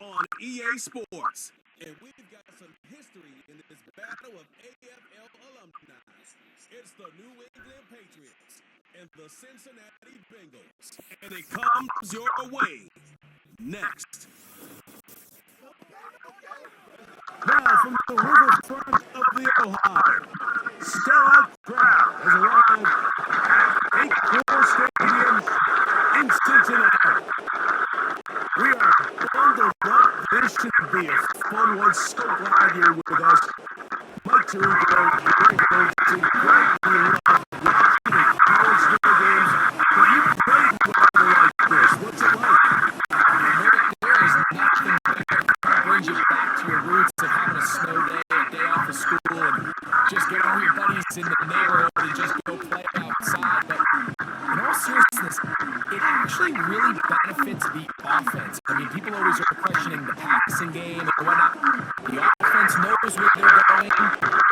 on EA Sports. And we've got some history in this battle of AFL alumni. It's the New England Patriots and the Cincinnati Bengals. And it comes your way next. Now from the riverfront of the Ohio, sellout crowd has arrived at Paycor Stadium in Cincinnati. We are bundled up. This should be a fun one. So glad you're with us. Mike Tirico, Greg Olsen, Greg, we love watching the college football games. But you played weather like this. What's it like? There is nothing that brings you back to your roots of having a snow day, a day off of school, and just get all your buddies in the neighborhood and just go play outside. But in all seriousness, it actually really benefits the offense. I mean, people always are questioning the passing game and whatnot. The offense knows where they're going.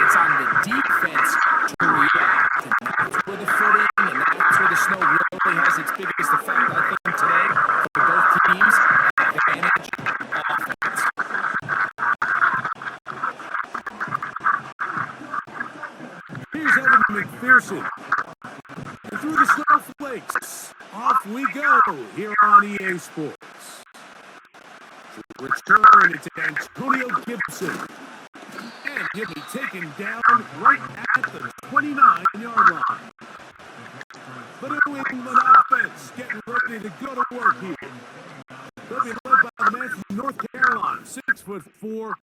It's on the defense to react, and that's where the footing and that's where the snow really has its biggest effect, I think, today for both teams. Advantage offense. Here's Evan McPherson. And through the snowflakes, off we go here on EA Sports. To return, it's Antonio Gibson. And he'll be taken down right at the 29-yard line. The New England offense getting ready to go to work here. They'll be led by the man from North Carolina, 6'4",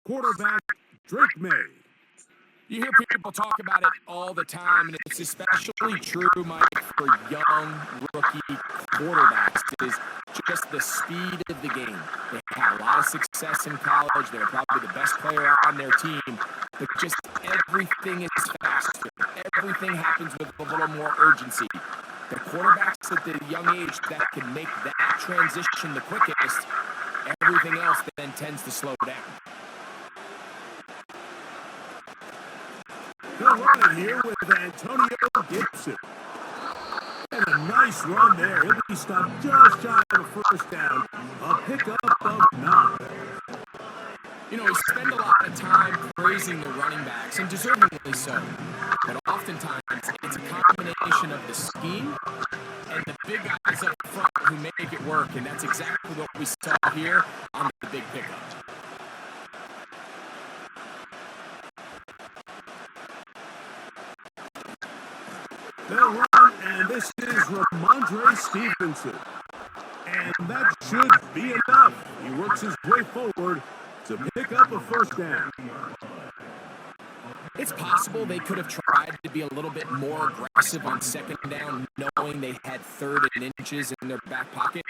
quarterback Drake May. You hear people talk about it all the time, and it's especially true, Mike, for young rookie quarterbacks, is just the speed of the game. They had a lot of success in college. They're probably the best player on their team, but just everything is faster. Everything happens with a little more urgency. The quarterbacks at the young age that can make that transition the quickest, everything else then tends to slow down. They're running here with Antonio Gibson. And a nice run there. He'll be stopped just shy of a first down. A pickup of 9. You know, we spend a lot of time praising the running backs, and deservingly so. But oftentimes, it's a combination of the scheme and the big guys up front who make it work, and that's exactly what we saw here on the big pickup. They'll run, and this is Ramondre Stevenson. And that should be enough. He works his way forward to pick up a first down. It's possible they could have tried to be a little bit more aggressive on second down, knowing they had 3rd and inches in their back pocket.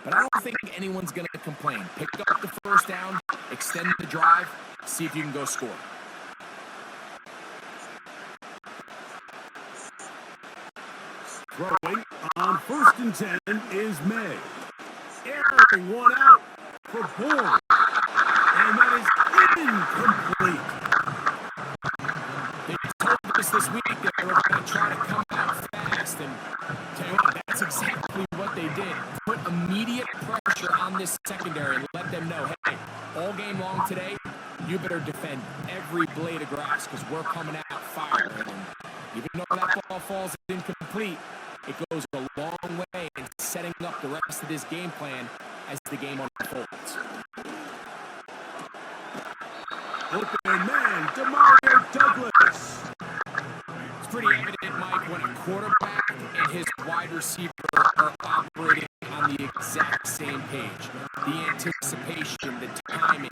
But I don't think anyone's going to complain. Pick up the first down, extend the drive, see if you can go score. Throwing on 1st and 10 is May. Airing one out for Bourne. And that is incomplete. They told us this week that they were going to try to come out fast. And tell you what, that's exactly what they did. Put immediate pressure on this secondary and let them know, hey, all game long today, you better defend every blade of grass because we're coming out firing. And even though that ball falls incomplete, it goes a long way in setting up the rest of this game plan as the game unfolds. Open man, Demario Douglas. It's pretty evident, Mike, when a quarterback and his wide receiver are operating on the exact same page. The anticipation, the timing,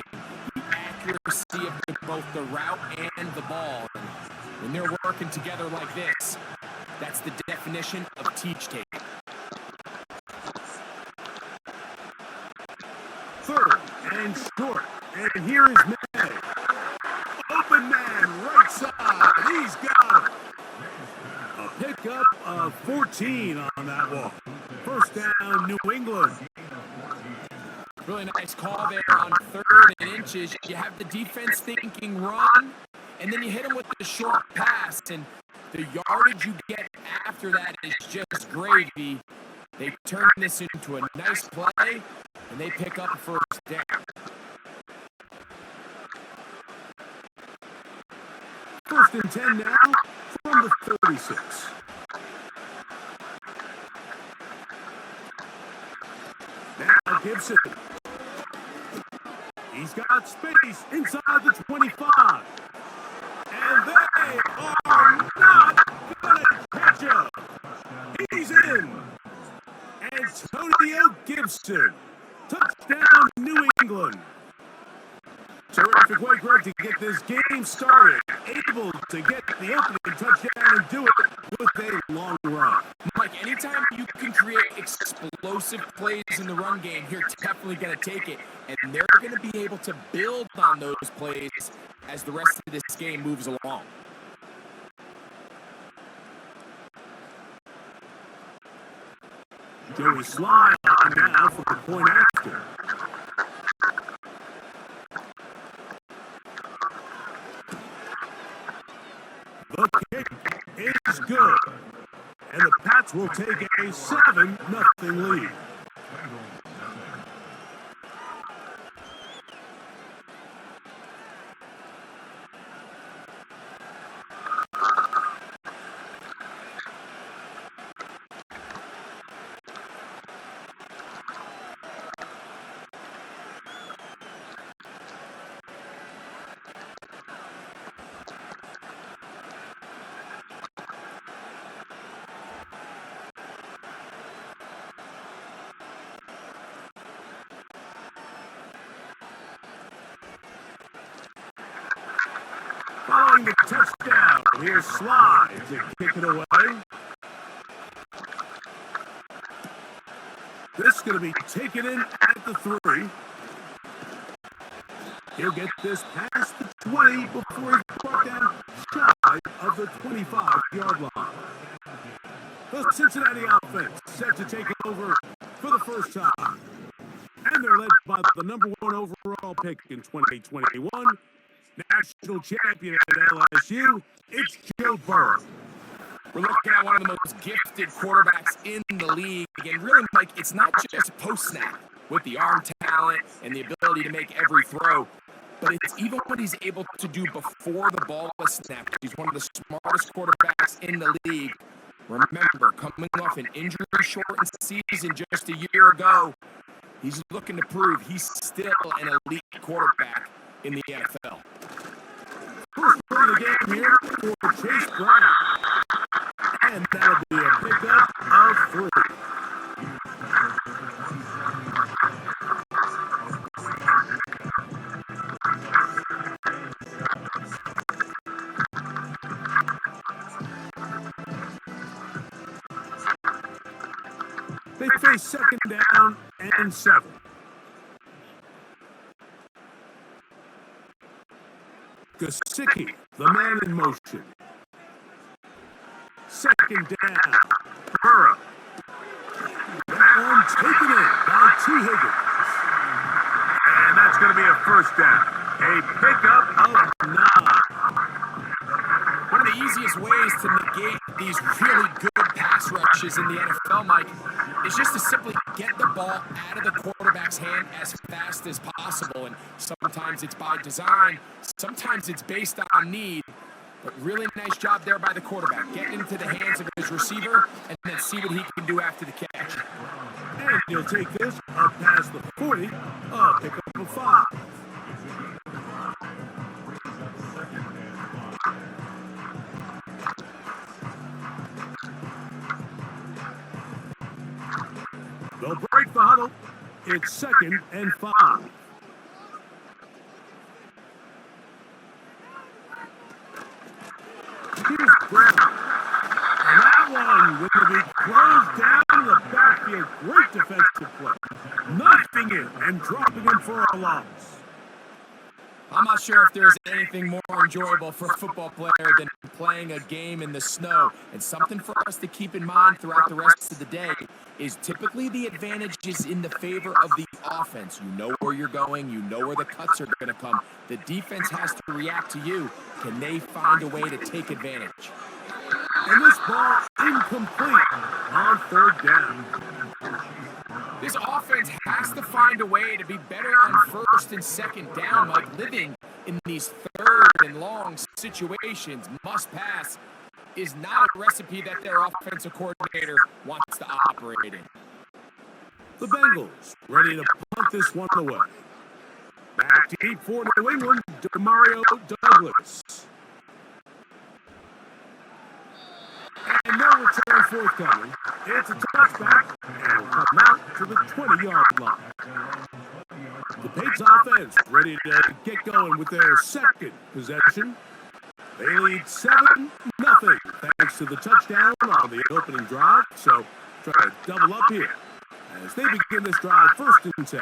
the accuracy of both the route and the ball. And when they're working together like this, that's the definition of teach tape. 3rd and short. And here is May. Open man, right side. He's got it. A pickup of 14 on that one. First down, New England. Really nice call there on 3rd and inches. You have the defense thinking run, and then you hit them with the short pass, and the yardage you get after that is just gravy. They turn this into a nice play, and they pick up a first down. First and 10 now from the 36. Now Gibson. He's got space inside the 25. And they are not going to catch him. He's in. Antonio Gibson. Touchdown, New England. Terrific way, Greg, to get this game started. Able to get the opening touchdown and do it with a long run. Mike, anytime you can create explosive plays in the run game, you're definitely going to take it. And they're going to be able to build on those plays as the rest of this game moves along. Joey Sly on now for the point after. The kick is good. And the Pats will take a 7-0 lead. Following the touchdown, here's Sly to kick it away. This is going to be taken in at the 3. He'll get this past the 20 before he's brought down shy of the 25-yard line. The Cincinnati offense set to take over for the first time. And they're led by the number 1 overall pick in 2021. National champion at LSU, it's Joe Burrow. We're looking at one of the most gifted quarterbacks in the league. And really, Mike, it's not just post-snap with the arm talent and the ability to make every throw, but it's even what he's able to do before the ball is snapped. He's one of the smartest quarterbacks in the league. Remember, coming off an injury-shortened season just a year ago, he's looking to prove he's still an elite quarterback in the NFL. First play of the game here for Chase Brown. And that'll be a pickup of 3. They face second down and 7. Gesicki, the man in motion. Second down. Burrow. That one taken in by T. Higgins. And that's going to be a first down. A pickup of 9. One of the easiest ways to negate these really good pass rushes in the NFL, Mike, is just to simply get the ball out of the quarterback's hand as fast as possible. And sometimes it's by design, sometimes it's based on need. But really nice job there by the quarterback. Get into the hands of his receiver and then see what he can do after the catch. And he'll take this up past the 40, pick up a 5. They'll break the huddle. It's second and 5. Here's Brown. And that one will be closed down in the backfield. Great defensive play. Knocking it and dropping him for a loss. I'm not sure if there's anything more enjoyable for a football player than playing a game in the snow. And something for us to keep in mind throughout the rest of the day is typically the advantage is in the favor of the offense. You know where you're going. You know where the cuts are going to come. The defense has to react to you. Can they find a way to take advantage? And this ball incomplete on third down. This offense has to find a way to be better on first and second down, like living in these third and long situations. Must pass is not a recipe that their offensive coordinator wants to operate in. The Bengals ready to punt this one away. Back deep for New England, Demario Douglas. And no return forthcoming. It's a touchback, and will come out to the 20-yard line. The Patriots offense ready to get going with their second possession. They lead 7-0 thanks to the touchdown on the opening drive. So try to double up here as they begin this drive 1st and 10.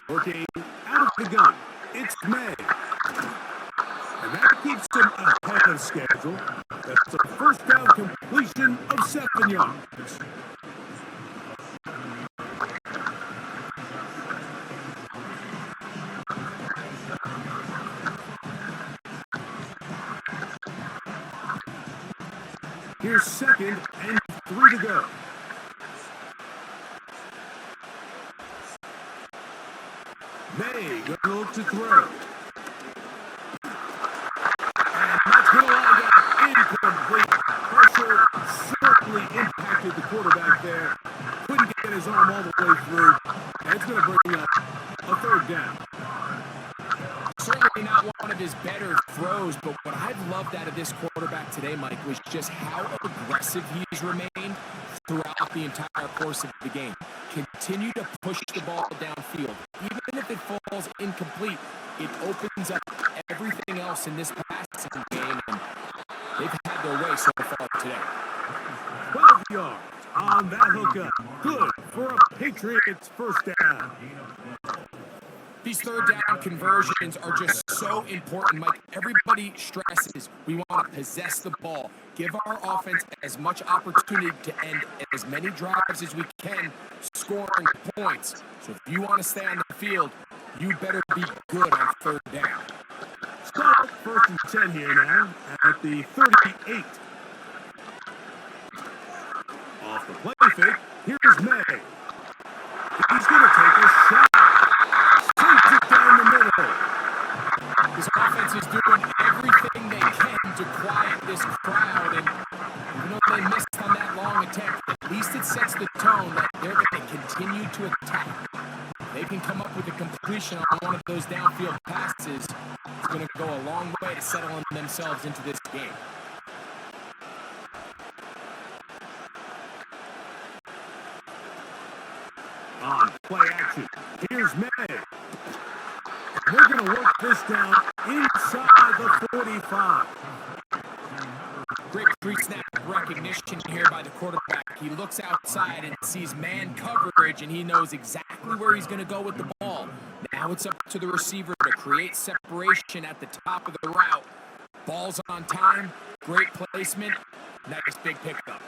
Working out of the gun, it's May. And that keeps him ahead of schedule. That's a first down completion of 7 yards. Here's 2nd and 3 to go. May gonna look to throw. And that's gonna line up incomplete. Pressure certainly impacted the quarterback there. Couldn't get his arm all the way through. And it's gonna bring up a 3rd down. Certainly not one of his better throws, but what I've loved out of this quarterback today, Mike, was just how aggressive he's remained throughout the entire course of the game. Continue to push the ball downfield. Even if it falls incomplete, it opens up everything else in this passing game, and they've had their way so far today. 12 yards on that hookup. Good for a Patriots first down. These 3rd down conversions are just so important, Mike. Everybody stresses we want to possess the ball, give our offense as much opportunity to end as many drives as we can, scoring points. So if you want to stay on the field, you better be good on 3rd down. Start 1st and 10 here now at the 38. Off the play fake, here's May. He's going to take a shot. Takes it down the middle. This offense is doing everything they can to quiet this crowd, and even though they missed on that long attempt, at least it sets the tone that they're going to continue to attack. They can come up with a completion on one of those downfield passes. It's going to go a long way to settling themselves into this game. On play action, here's May. They're going to work this down inside the 45. Great pre-snap recognition here by the quarterback. He looks outside and sees man coverage, and he knows exactly where he's going to go with the ball. Now it's up to the receiver to create separation at the top of the route. Ball's on time, great placement, nice big pickup.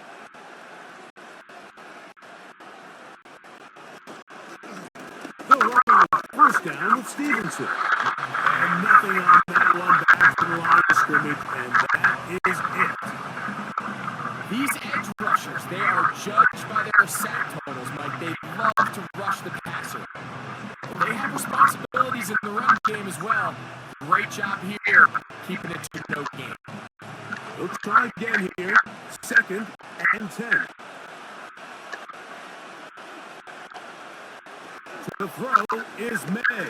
They'll run on 1st down with Stevenson. And nothing on that one back to the line of scrimmage, and that is it. These edge rushers, they are judged by their sack totals, Mike. They love to rush the passer. They have responsibilities in the run game as well. Great job here, keeping it to no gain. They'll try again here. 2nd and 10. The throw is May.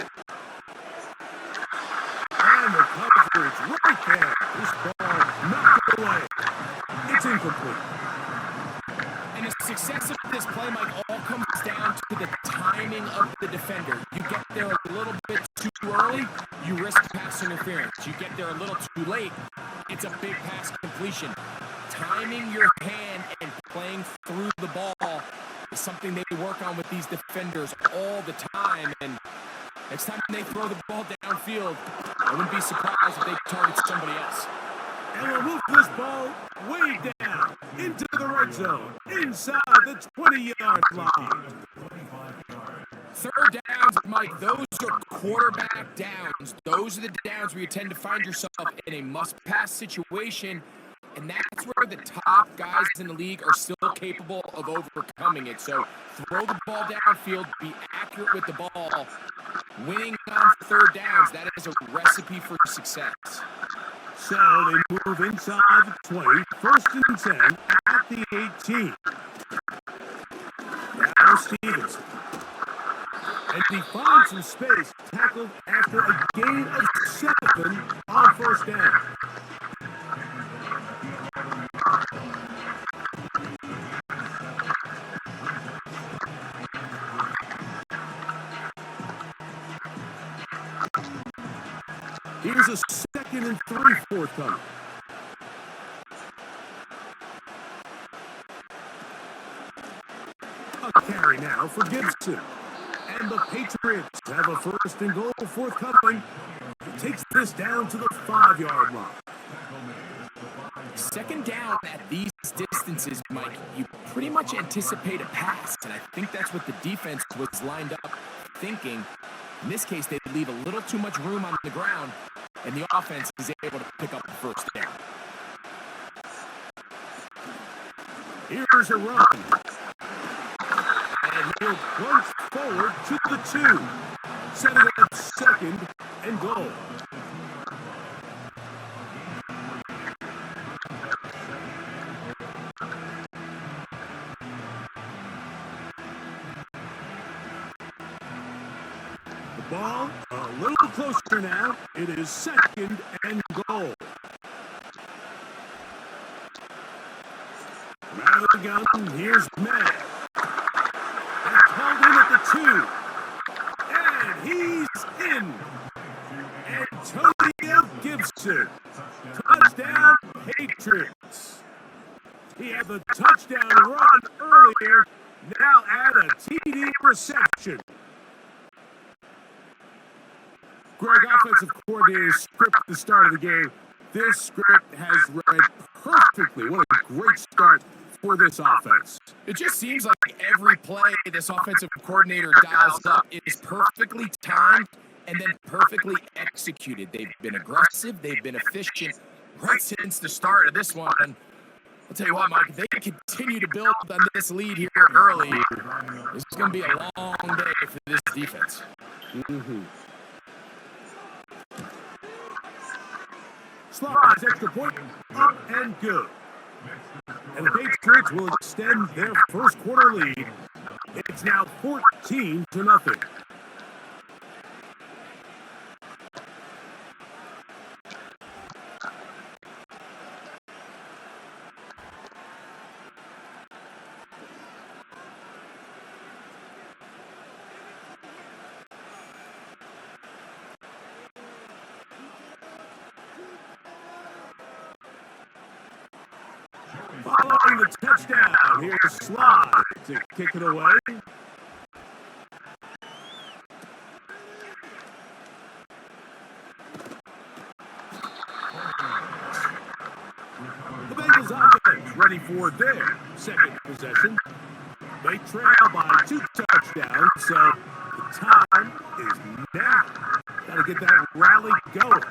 And the coverage right there. This ball knocked away. It's incomplete. And the success of this play, Mike, all comes down to the timing of the defender. You get there a little bit too early, you risk pass interference. You get there a little too late, it's a big pass completion. Timing your hand and playing through the ball is something they work on with these defenders all the time. And next time they throw the ball downfield, I wouldn't be surprised if they target somebody else. And we'll move this ball way down into the red zone, inside the 20-yard line. Third downs, Mike, those are quarterback downs. Those are the downs where you tend to find yourself in a must-pass situation, and that's where the top guys in the league are still capable of overcoming it. So throw the ball downfield, be accurate with the ball. Winning on third downs, that is a recipe for success. So they move inside the 20, first and 10 at the 18. Now Stevenson. And he finds some space, tackled after a gain of 7 on first down. Here's a 2nd and 3 forthcoming. A carry now for Gibson. And the Patriots have a 1st and goal forthcoming. He takes this down to the 5-yard line. Second down at these distances, Mike, you pretty much anticipate a pass, and I think that's what the defense was lined up thinking. In this case, they leave a little too much room on the ground, and the offense is able to pick up the first down. Here's a run. And he'll plunge forward to the 2, setting up 2nd and goal. The ball a little closer now. It is 2nd and goal. Out of the gun, here's Matt. Called in at the 2. And he's in. Antonio Gibson. Touchdown, Patriots. He had the touchdown run earlier. Now add a TD reception. Greg, offensive coordinator, script the start of the game. This script has read perfectly. What a great start for this offense. It just seems like every play this offensive coordinator dials up is perfectly timed and then perfectly executed. They've been aggressive. They've been efficient right since the start of this one. And I'll tell you what, Mike, if they continue to build on this lead here early, this is going to be a long day for this defense. Slides, extra point, up and good. And the Patriots will extend their first quarter lead. It's now 14-0. Following the touchdown, here's Slide to kick it away. The Bengals offense ready for their second possession. They trail by 2 touchdowns, so the time is now. Got to get that rally going.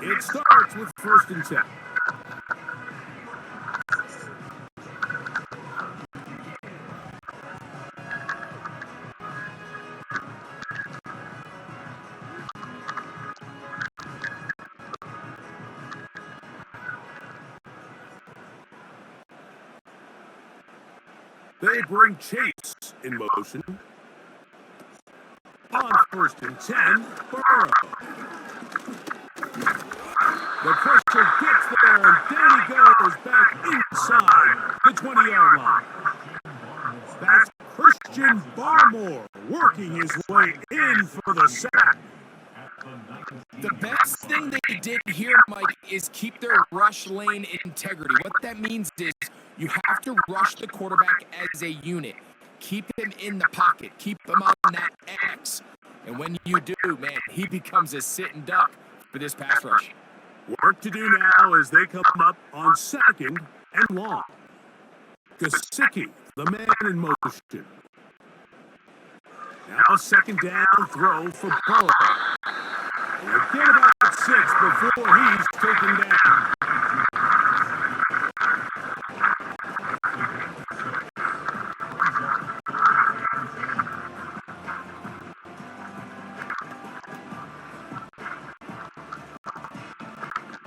It starts with 1st and 10. They bring Chase in motion. On 1st and 10, Burrow. The pressure gets there, and then he goes back inside the 20-yard line. That's Christian Barmore working his way in for the sack. The best thing they did here, Mike, is keep their rush lane integrity. What that means is you have to rush the quarterback as a unit. Keep him in the pocket. Keep him on that X. And when you do, man, he becomes a sitting duck for this pass rush. Work to do now as they come up on 2nd and long. Gesicki, the man in motion. Now second down throw for Burrow. He'll get about 6 before he's taken down.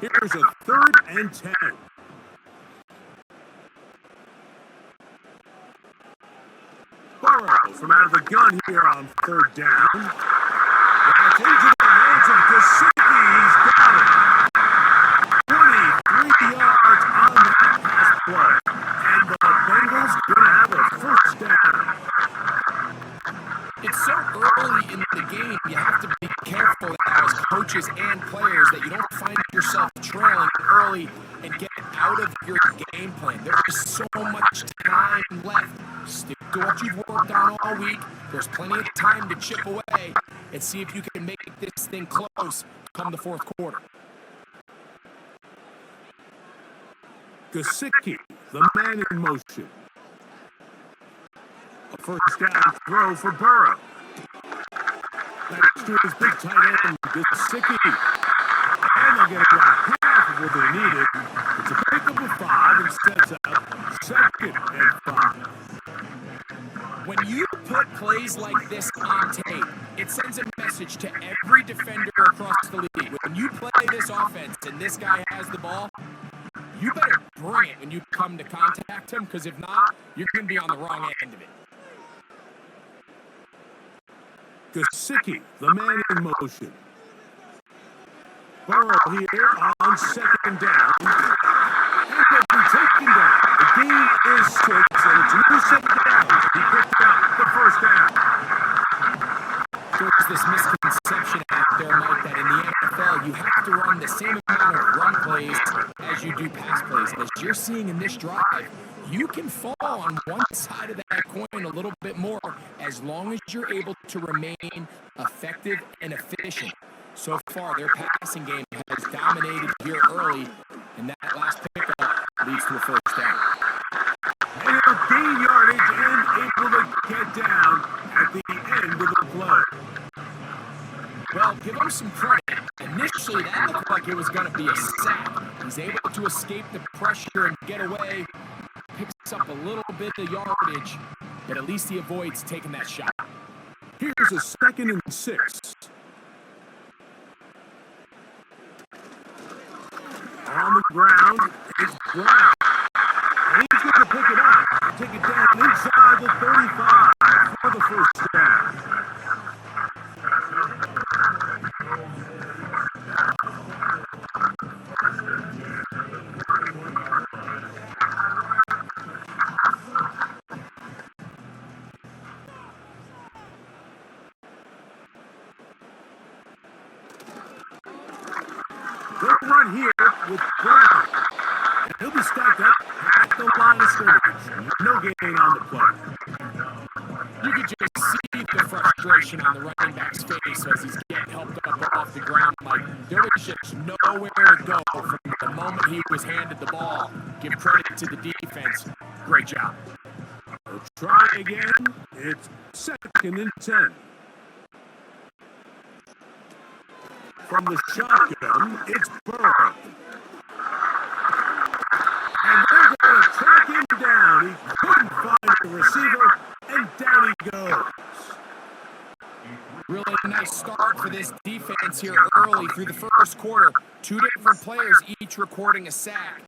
Here's a 3rd and 10. Burrow from out of the gun here on 3rd down. That's into the hands of Gesicki. He's got it. 23 yards on that pass play. And the Bengals going to have a 1st down. It's so early in the game, you have to be careful now as coaches and players that you don't find yourself trailing early and get out of your game plan. There is so much time left. Stick to what you've worked on all week. There's plenty of time to chip away and see if you can make this thing close come the 4th quarter. Gesicki, the man in motion. A 1st down throw for Burrow. That's to his big tight end, Gesicki. And they'll get about half of what they needed. It's a pickup of 5 and sets up 2nd and 5. When you put plays like this on tape, it sends a message to every defender across the league. When you play this offense and this guy has the ball, you better bring it when you come to contact him, because if not, you're going to be on the wrong end of it. Gesicki, the man in motion. Burrow here on 2nd down. And they'll be taken down. The game is 6, and it's a new 2nd down. He picked up the 1st down. There's this misconception out there, Mike, that in the NFL you have to run the same amount of run plays as you do pass plays. As you're seeing in this drive, you can fall on one side of that coin a little bit more as long as you're able to remain effective and efficient. So far, their passing game has dominated here early, and that last pickup leads to a 1st down. And he'll gain yardage and able to get down at the end of the play. Well, give him some credit. Initially, that looked like it was going to be a sack. He's able to escape the pressure and get away. Picks up a little bit of yardage, but at least he avoids taking that shot. Here's a 2nd and 6. On the ground, it's Brown. And he's going to pick it up. Take it down inside the 35 for the 1st down. They'll run here with Brown. And he'll be stacked up at the line of scrimmage. No gain on the play. You could just see the frustration on the running back's face as he's getting helped up off the ground. Like, there was just nowhere to go from the moment he was handed the ball. Give credit to the defense. Great job. They'll try again. It's 2nd and 10. From the shotgun, it's Burrow. And they're going to track him down. He couldn't find the receiver, and down he goes. Really nice start for this defense here early through the 1st quarter. 2 different players each recording a sack.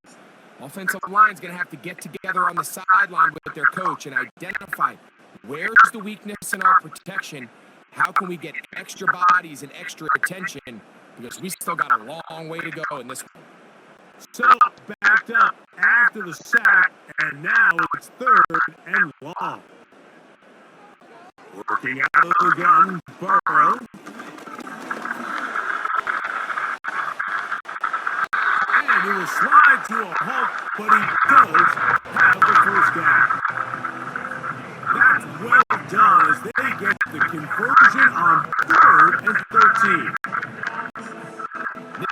Offensive line's going to have to get together on the sideline with their coach and identify where's the weakness in our protection. How can we get extra bodies and extra attention? Because we still got a long way to go in this one. So backed up after the sack, and now it's 3rd and long. Working out of the gun, Burrow. And he will slide to a halt, but he does have the 1st down. That's well done as they get the conversion on 3rd and 13.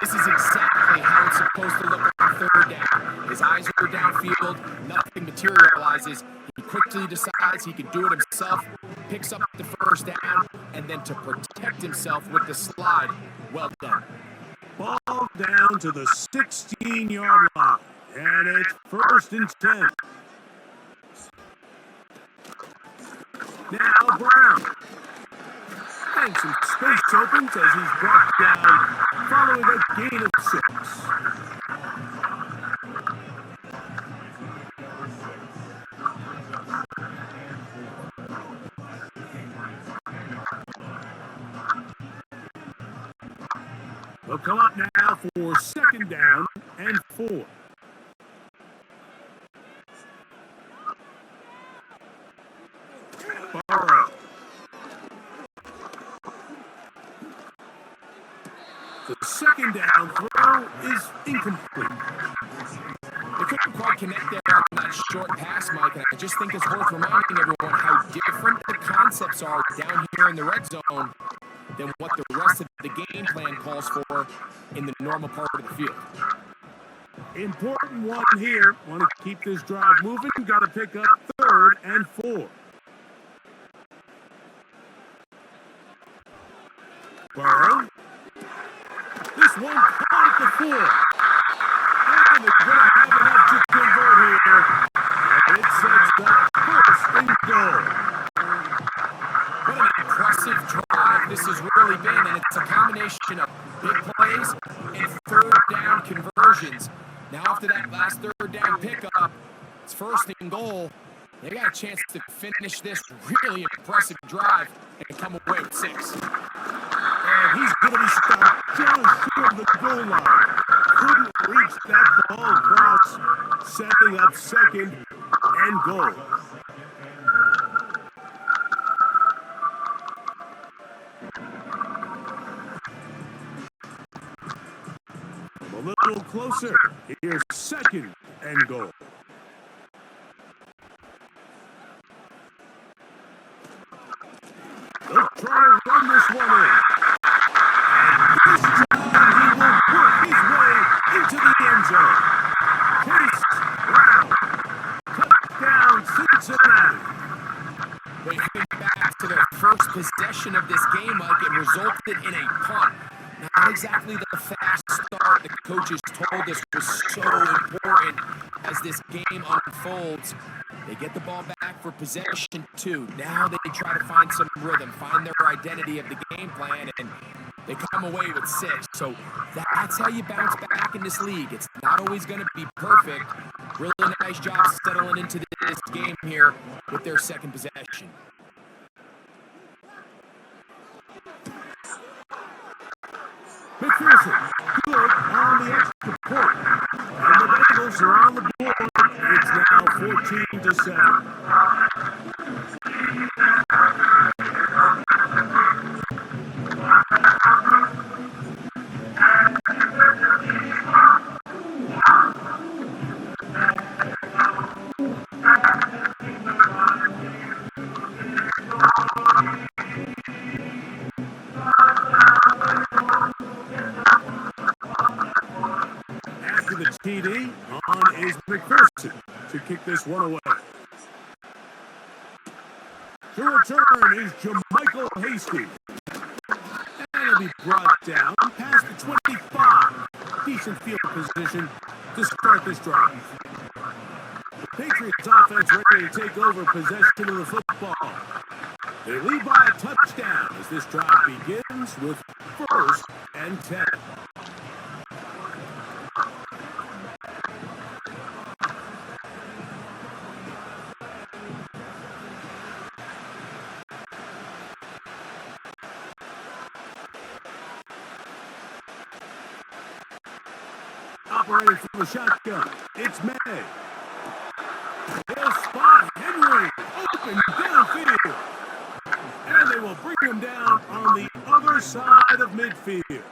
This is exactly how it's supposed to look on 3rd down. His eyes are downfield, nothing materializes. He quickly decides he can do it himself, picks up the first down, and then to protect himself with the slide. Well done. Ball down to the 16-yard line, and it's 1st and 10. Now Brown. And some space opens as he's brought down following a gain of 6. They'll come up now for 2nd down and 4. Burrow. The 2nd down throw is incomplete. They couldn't quite connect there on that short pass, Mike, and I just think it's worth reminding everyone how different the concepts are down here in the red zone than what the rest of the game plan calls for in the normal part of the field. Important one here. Want to keep this drive moving. Got to pick up 3rd and 4. Burrow. This one caught at the 4. And they're going to have enough to convert here. And it sets up 1st and goal. What an impressive drive this has really been, and it's a combination of big plays and 3rd down conversions. Now after that last 3rd down pickup, it's 1st and goal. They got a chance to finish this really impressive drive and come away with 6. And he's going to be stopped just short of the goal line. Couldn't reach that ball across, setting up 2nd and goal. A little closer. Here's 2nd and goal. They'll try to run this one in. And this time he will work his way into the end zone. Chase Brown. Touchdown, Cincinnati. They think back to their first possession of this game, Mike. It resulted in a punt. Not exactly the fast start the coaches told us was so important as this game unfolds. They get the ball back for possession 2. Now they try to find some rhythm, find their identity of the game plan, and they come away with 6. So that's how you bounce back in this league. It's not always going to be perfect. Really nice job settling into this game here with their 2nd possession. McPherson, good on the extra point. And the Bengals are on the board. It's now 14-7. TD on is McPherson to kick this one away. To return is Jermichael Hasty. And he'll be brought down past the 25. Decent field position to start this drive. The Patriots offense ready to take over possession of the football. They lead by a touchdown as this drive begins with 1st and 10. Operating from the shotgun, it's May. They'll spot Henry open downfield. And they will bring him down on the other side of midfield.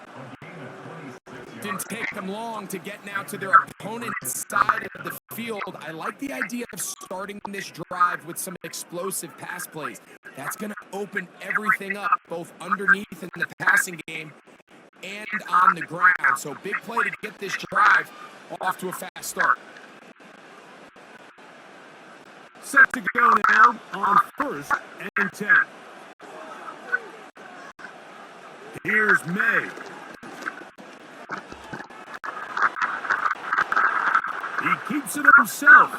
Didn't take them long to get now to their opponent's side of the field. I like the idea of starting this drive with some explosive pass plays. That's going to open everything up, both underneath in the passing game and on the ground. So big play to get this drive off to a fast start. Set to go now on 1st and 10. Here's May. He keeps it himself.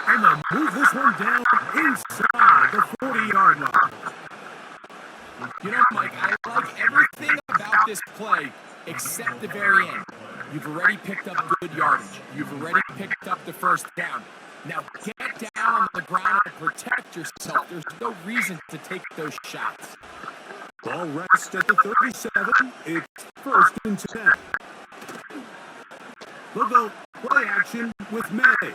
And they'll move this one down inside the 40-yard line. You know, Mike, I like everything about this play except the very end. You've already picked up good yardage. You've already picked up the first down. Now get down on the ground and protect yourself. There's no reason to take those shots. Ball rests at the 37. It's 1st and 10. They'll go play action with May.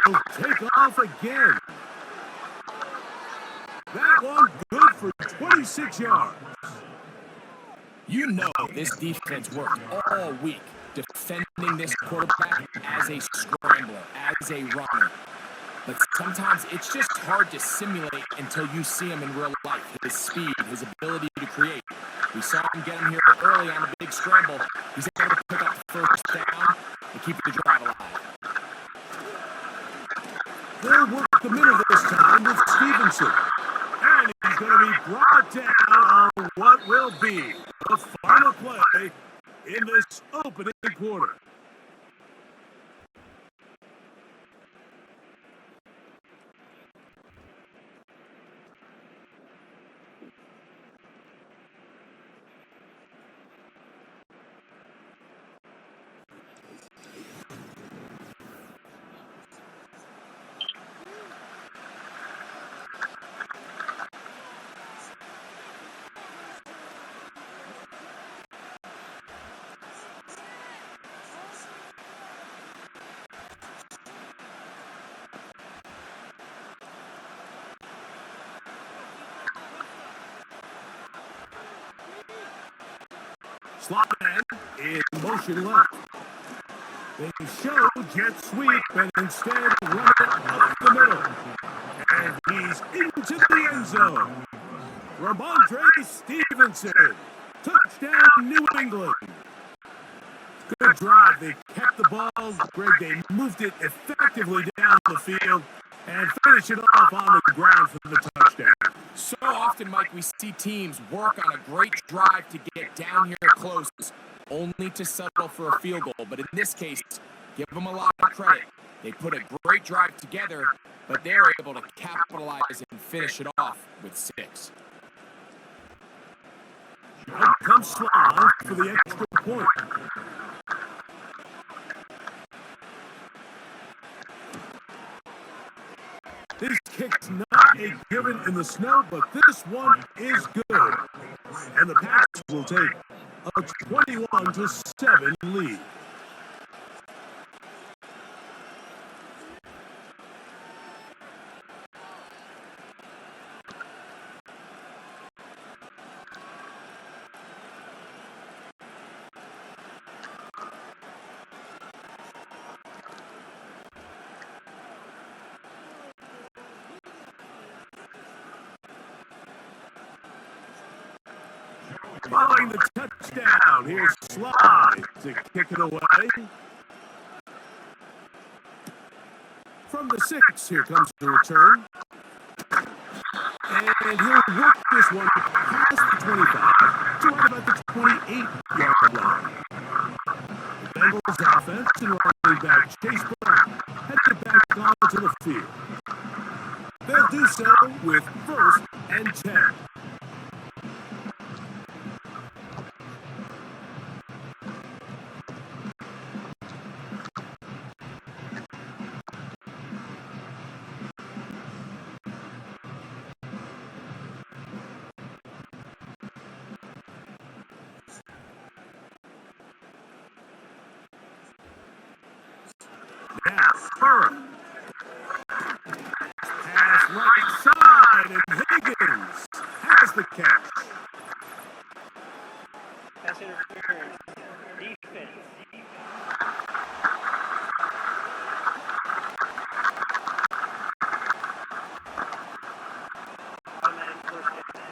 He'll take off again. That one good for 26 yards. You know this defense worked all week defending this quarterback as a scrambler, as a runner. But sometimes it's just hard to simulate until you see him in real life. His speed, his ability to create. We saw him get him here early on a big scramble. He's able to pick up the first down and keep the drive alive. They'll work the middle this time with Stevenson. And he's going to be brought down on what will be the final play in this opening quarter. Slot man in motion left. They show jet sweep and instead run it up the middle. And he's into the end zone. Ramondre Stevenson. Touchdown, New England. Good drive. They kept the ball. Greg, they moved it effectively down the field and finished it off on the ground for the touchdown. So often, Mike, we see teams work on a great drive to get down here close, only to settle for a field goal. But in this case, give them a lot of credit. They put a great drive together, but they're able to capitalize and finish it off with 6. Out comes Sly for the extra point. This kick's not a given in the snow, but this one is good. And the Pats will take a 21-7 lead. Following the touchdown, here's Sly to kick it away. From the 6, here comes the return. And he'll work this one past the 25 to right about the 28-yard line. The Bengals offense and running back Chase Brown headed back onto the field. They'll do so with 1st and 10. Now, Burrow. Pass right side, and Higgins has the catch. Pass interference. Defense. Automatic first down.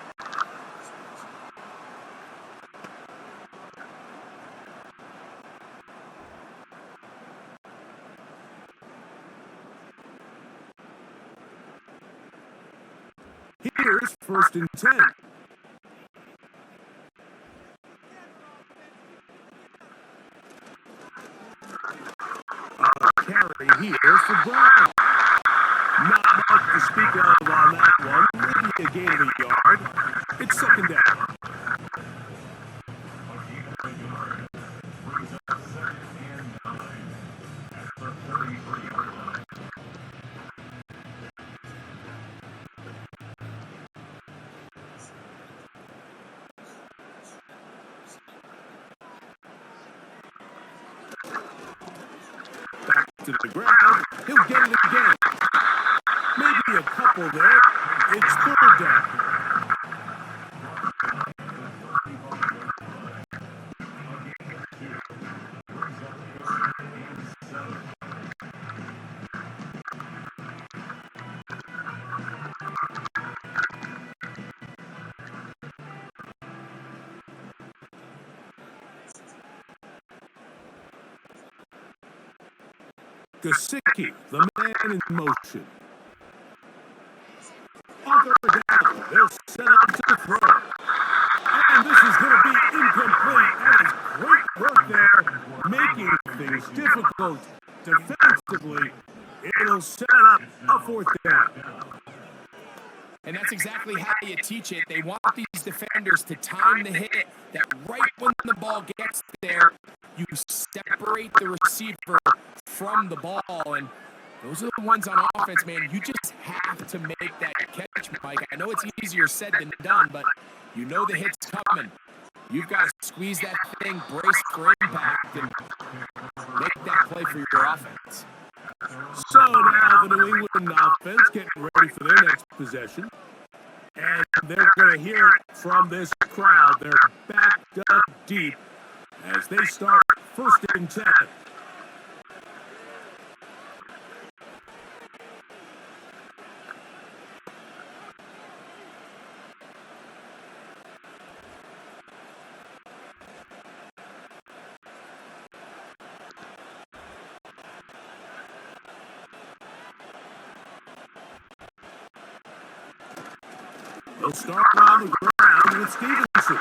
Here's 1st and 10. A carry here for Brown. Not much to speak of on that one. Maybe a gain of a yard. It's 2nd down. Back to the ground. He'll get it again. Maybe a couple there. It's 3rd down. Gesicki, the man in motion. On 3rd down, they'll set up to throw. And this is going to be incomplete. That is great work there, making things difficult defensively. It'll set up a 4th down. And that's exactly how you teach it. They want these defenders to time the hit, that right when the ball gets there, you separate the receiver from the ball. And those are the ones on offense, man. You just have to make that catch, Mike. I know it's easier said than done, but you know the hit's coming. You've got to squeeze that thing, brace for impact, and make that play for your offense. So now the New England offense getting ready for their next possession. And they're going to hear it from this crowd. They're backed up deep as they start 1st and 10. He'll start on the ground with Stevenson.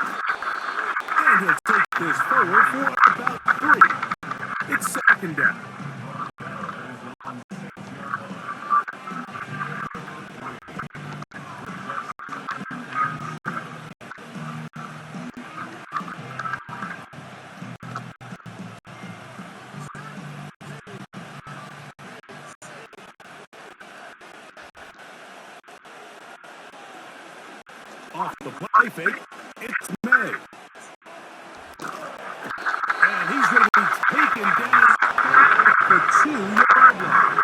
And he'll take this forward for about 3. It's 2nd down. Off the play fake, it's May. And he's going to be taken down at the 2-yard line.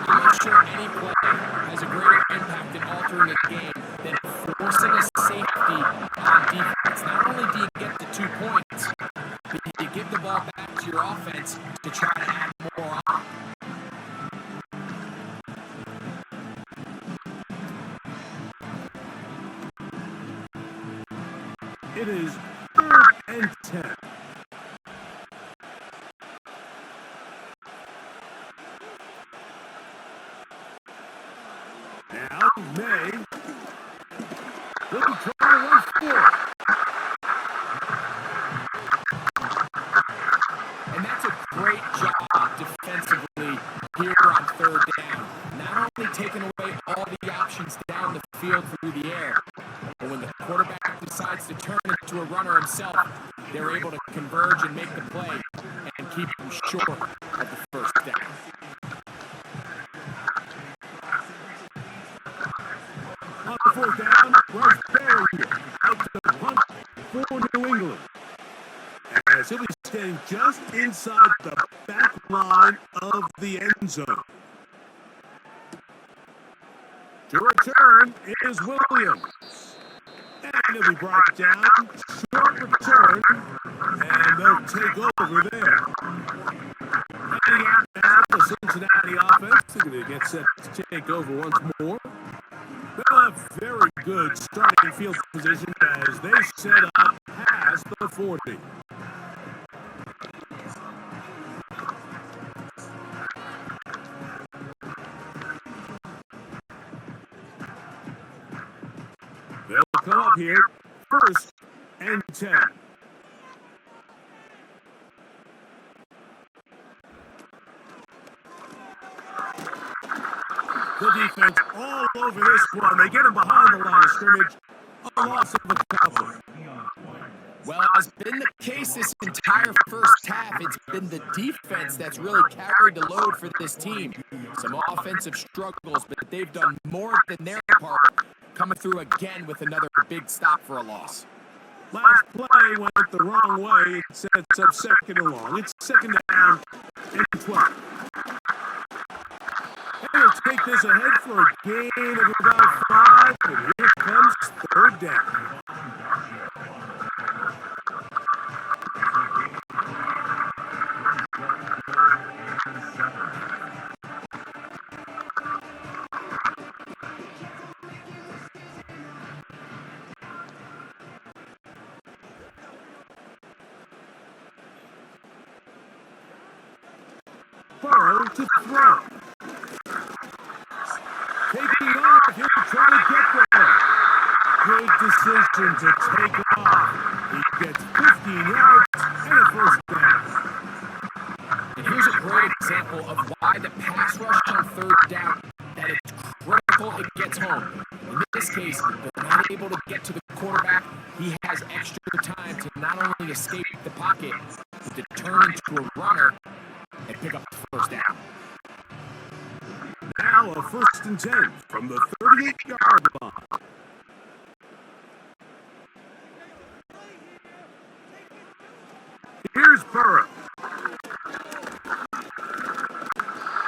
I'm not sure any play has a greater impact in altering a game than forcing a safety on defense. Not only do you get the 2 points, but you give the ball back to your offense to try to add more on. It is 3rd and 10. Now May. They'll be trying to run 4. And that's a great job defensively here on 3rd down. Not only taking away all the options down the field through the air, but when the quarterback decides to turn into a runner himself, they're able to converge and make the play and keep them short of the 1st down. On the 4th down, Bryce Barrier out to the punt for New England. As he'll be staying just inside the back line of the end zone. To return is Williams. And he'll be brought down. Short return. And they'll take over there. Heading out now, the Cincinnati offense. They're going to get set to take over once more. They'll have very good starting field position as they set up past the 40. come up here. 1st and 10. The defense all over this one. They get him behind the line of scrimmage. A loss of a couple. Well, as been the case this entire first half, it's been the defense that's really carried the load for this team. Some offensive struggles, but they've done more than their part, coming through again with another big stop for a loss. Last play went the wrong way. It sets up 2nd and long. It's 2nd down and 12. They'll take this ahead for a gain of about 5, and here comes 3rd down. Burrow to throw. Taking off, he'll try to get there. Good decision to take off. He gets 15 yards and a 1st down. And here's a great example of why the pass rush on 3rd down, that it's critical it gets home. In this case, they're not able to get to the quarterback. He has extra time to not only escape the pocket, but to turn into a runner and pick up the 1st down. Now a 1st and 10 from the 38-yard line. Here's Burrow.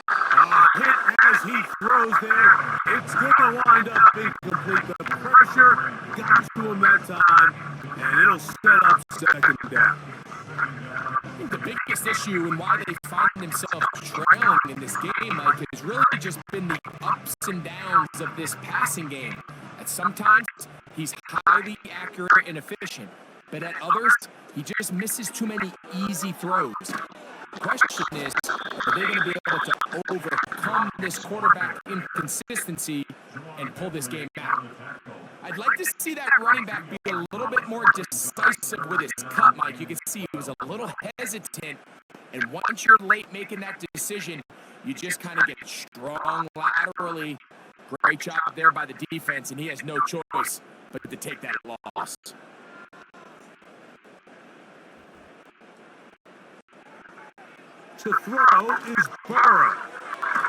A hit as he throws there. It's going to wind up incomplete. The pressure got to him that time, and it'll set up 2nd down. I think the biggest issue and why they find themselves trailing in this game, Mike, has really just been the ups and downs of this passing game. At sometimes, he's highly accurate and efficient, but at others, he just misses too many easy throws. The question is, are they going to be able to overcome this quarterback inconsistency and pull this game out? I'd like to see that running back be a little bit more decisive with his cut, Mike. You can see he was a little hesitant, and once you're late making that decision, you just kind of get strong laterally. Great job there by the defense, and he has no choice but to take that loss. To throw is Burrow.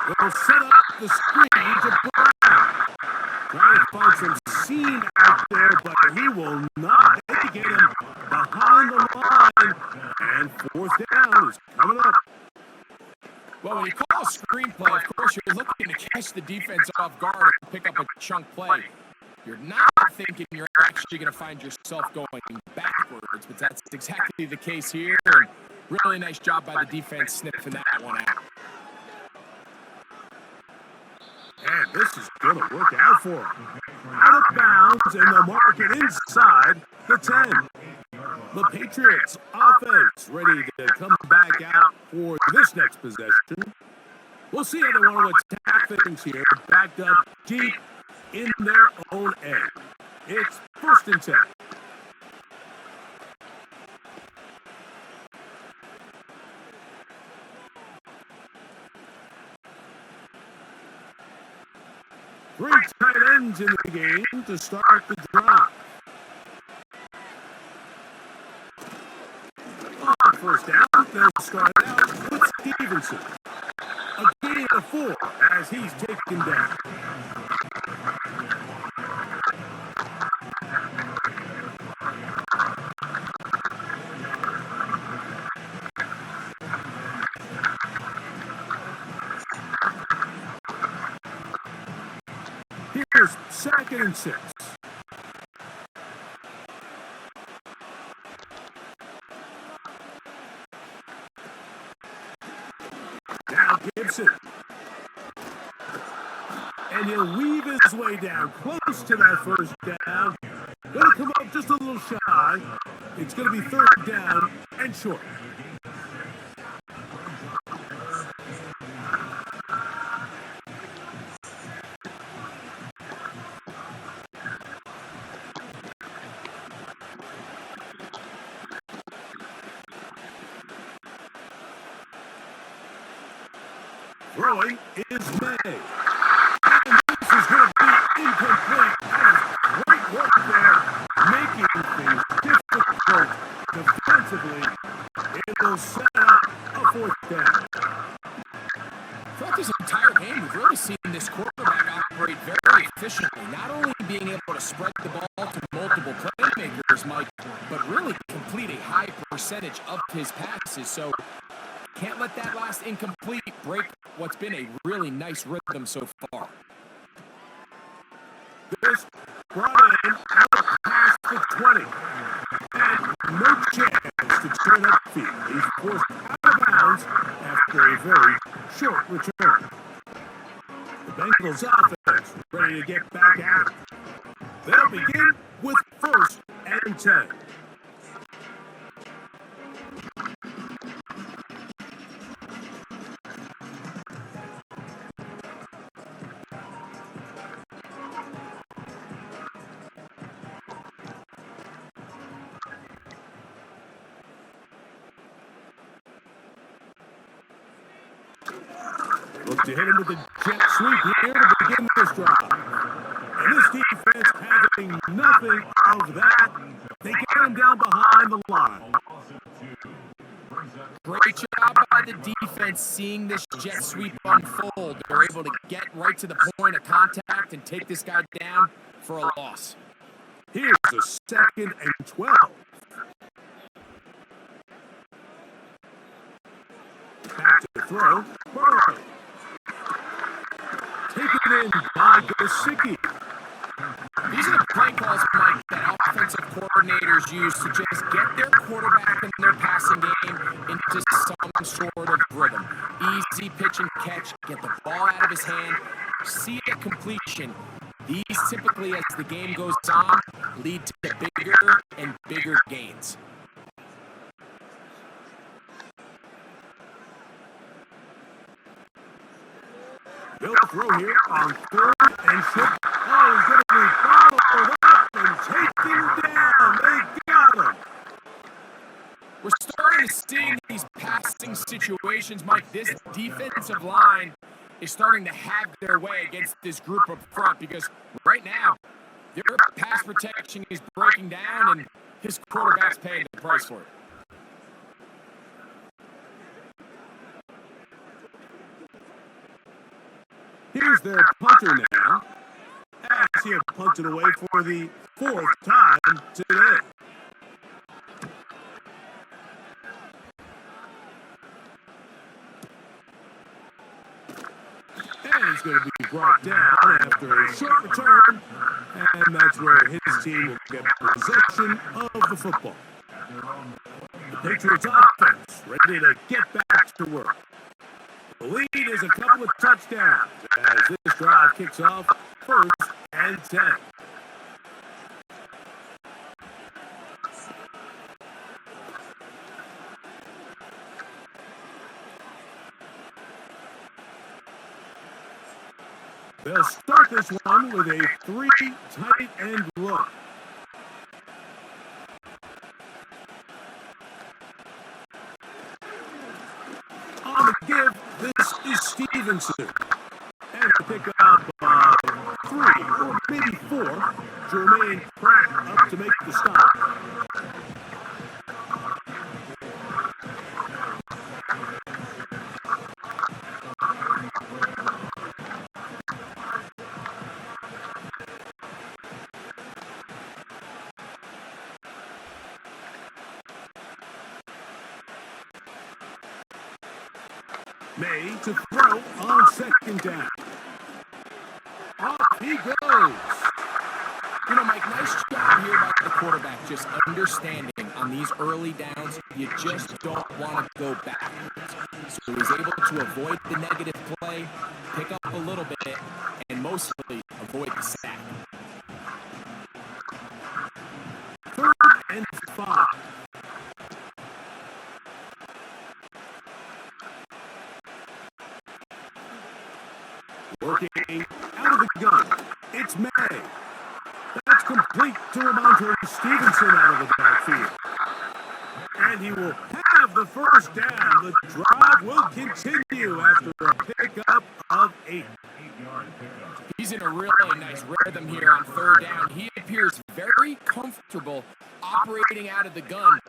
They'll set up the screen to Brown. Trying to find some seam out there, but he will not get him behind the line. And 4th down is coming up. Well, when you call a screenplay, of course, you're looking to catch the defense off guard and pick up a chunk play. You're not thinking you're actually going to find yourself going backwards, but that's exactly the case here. And really nice job by the defense sniffing that one out. And this is going to work out for him. Out of bounds, and they'll mark it inside the 10. The Patriots offense ready to come back out for this next possession. We'll see how they want to attack things here. Backed up deep in their own end. It's 1st and 10. Three tight ends in the game to start the drive. On 1st down, they'll start out with Stevenson. A gain of 4 as he's taken down. Here's 2nd and 6. Now Gibson. And he'll weave his way down close to that 1st down. Gonna come up just a little shy. It's gonna be 3rd down and short. Throwing is May. And this is going to be incomplete. That is great work there, making things difficult defensively. It'll set up a fourth down. Throughout this entire game, we've really seen this quarterback operate very efficiently, not only being able to spread the ball to multiple playmakers, Mike, but really complete a high percentage of his passes. So can't let that last incomplete break what's been a really nice rhythm so far. This brought in out past the 20. And no chance to turn upfield. He's forced out of bounds after a very short return. The Bengals offense ready to get back at it. They'll begin with 1st and 10. Look to hit him with a jet sweep here to begin this drive. And this defense having nothing of that. They get him down behind the line. Great job by the defense seeing this jet sweep unfold. They're able to get right to the point of contact and take this guy down for a loss. Here's a 2nd and 12. Back to throw. Burrow. Taken in by Gesicki. These are the play calls, Mike, that offensive coordinators use to just get their quarterback and their passing game into some sort of rhythm. Easy pitch and catch, get the ball out of his hand, see a completion. These typically, as the game goes on, lead to bigger and bigger gains. They'll throw here on 3rd and short. Oh, he's going to be bottled up and taken down. They got him. We're starting to see in these passing situations, Mike, this defensive line is starting to have their way against this group up front because right now, their pass protection is breaking down and his quarterback's paying the price for it. Here's their punter now. As he punted away for the 4th time today. And he's going to be brought down after a short return. And that's where his team will get possession of the football. The Patriots offense ready to get back to work. The lead is a couple of touchdowns as this drive kicks off 1st and 10. They'll start this one with a 3 tight end look. On the give, this is Stevenson. And to pick up 3 or maybe 4. Jermaine Pratt up to make the stop. May to throw on 2nd down. Off he goes. You know, Mike, nice job here by the quarterback, just understanding on these early downs, you just don't want to go backwards. So he's able to avoid the negative play, pick up a little bit, and mostly avoid the sack. 3rd and 5. Working out of the gun. It's May. That's complete to Ramondre Stevenson out of the backfield. And he will have the the first down. The drive will continue after a pickup of 8. He's in a really nice rhythm here on third down. He appears very comfortable operating out of the gun,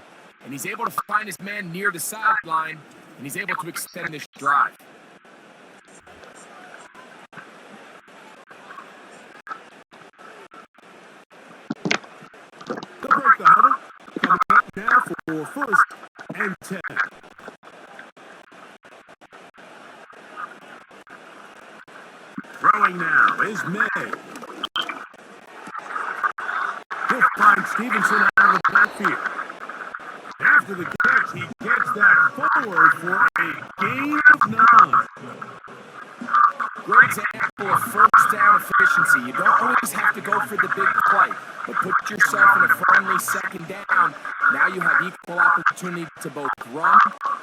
and he's able to find his man near the sideline, and he's able to extend this drive. They'll break the huddle. Coming up now for first and 10. Throwing now is May. He'll find Stevenson out of the backfield. After the catch, he gets that forward for a gain of 9. Great example of first down efficiency. You don't always have to go for the big play, but put yourself in a friendly second down. Now you have equal opportunity to both run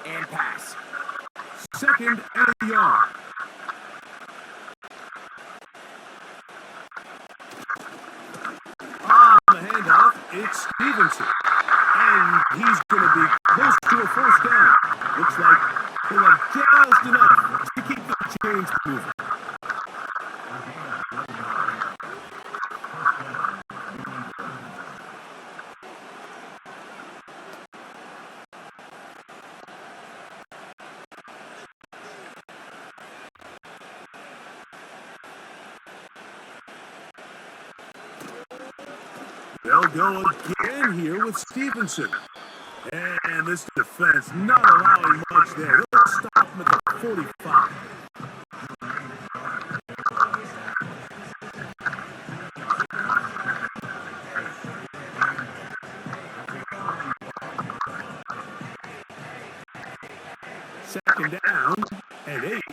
and pass. Second and a yard. On the handoff, it's Stevenson. And he's going to be close to a first down. Looks like he'll have just enough to keep the chains moving. They'll go again here with Stevenson. And this defense not allowing much there. They'll stop him at the 45. Second down and 8.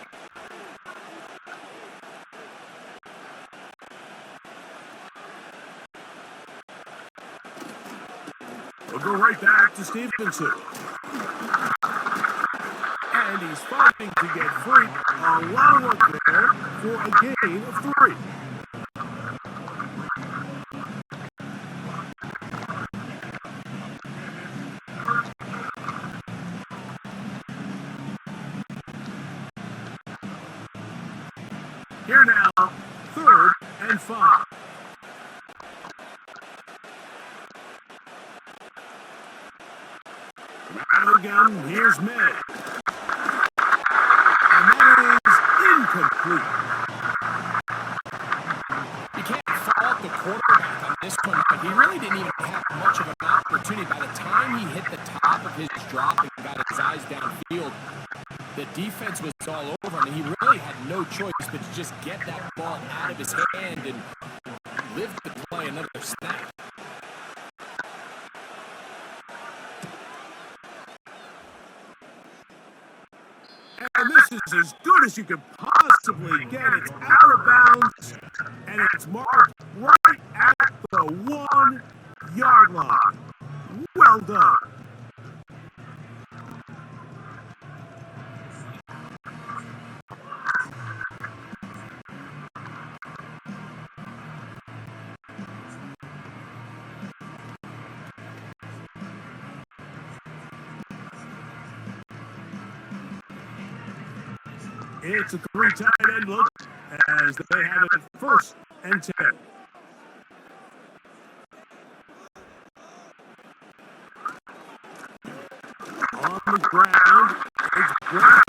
We'll go right back to Stevenson. And he's fighting to get free. A lot of work there for a gain of 3. Here now, third and 5. Again, here's May. And that is incomplete. You can't fault the quarterback on this one, but he really didn't even have much of an opportunity. By the time he hit the top of his drop and got his eyes downfield, the defense was all over him, and he really had no choice but to just get that ball out of his hand and live to play another snap. And this is as good as you could possibly get. It's out of bounds, and it's marked right at the 1-yard line. Well done. It's a 3 tight end look as they have it first and 10. On the ground, it's Brown.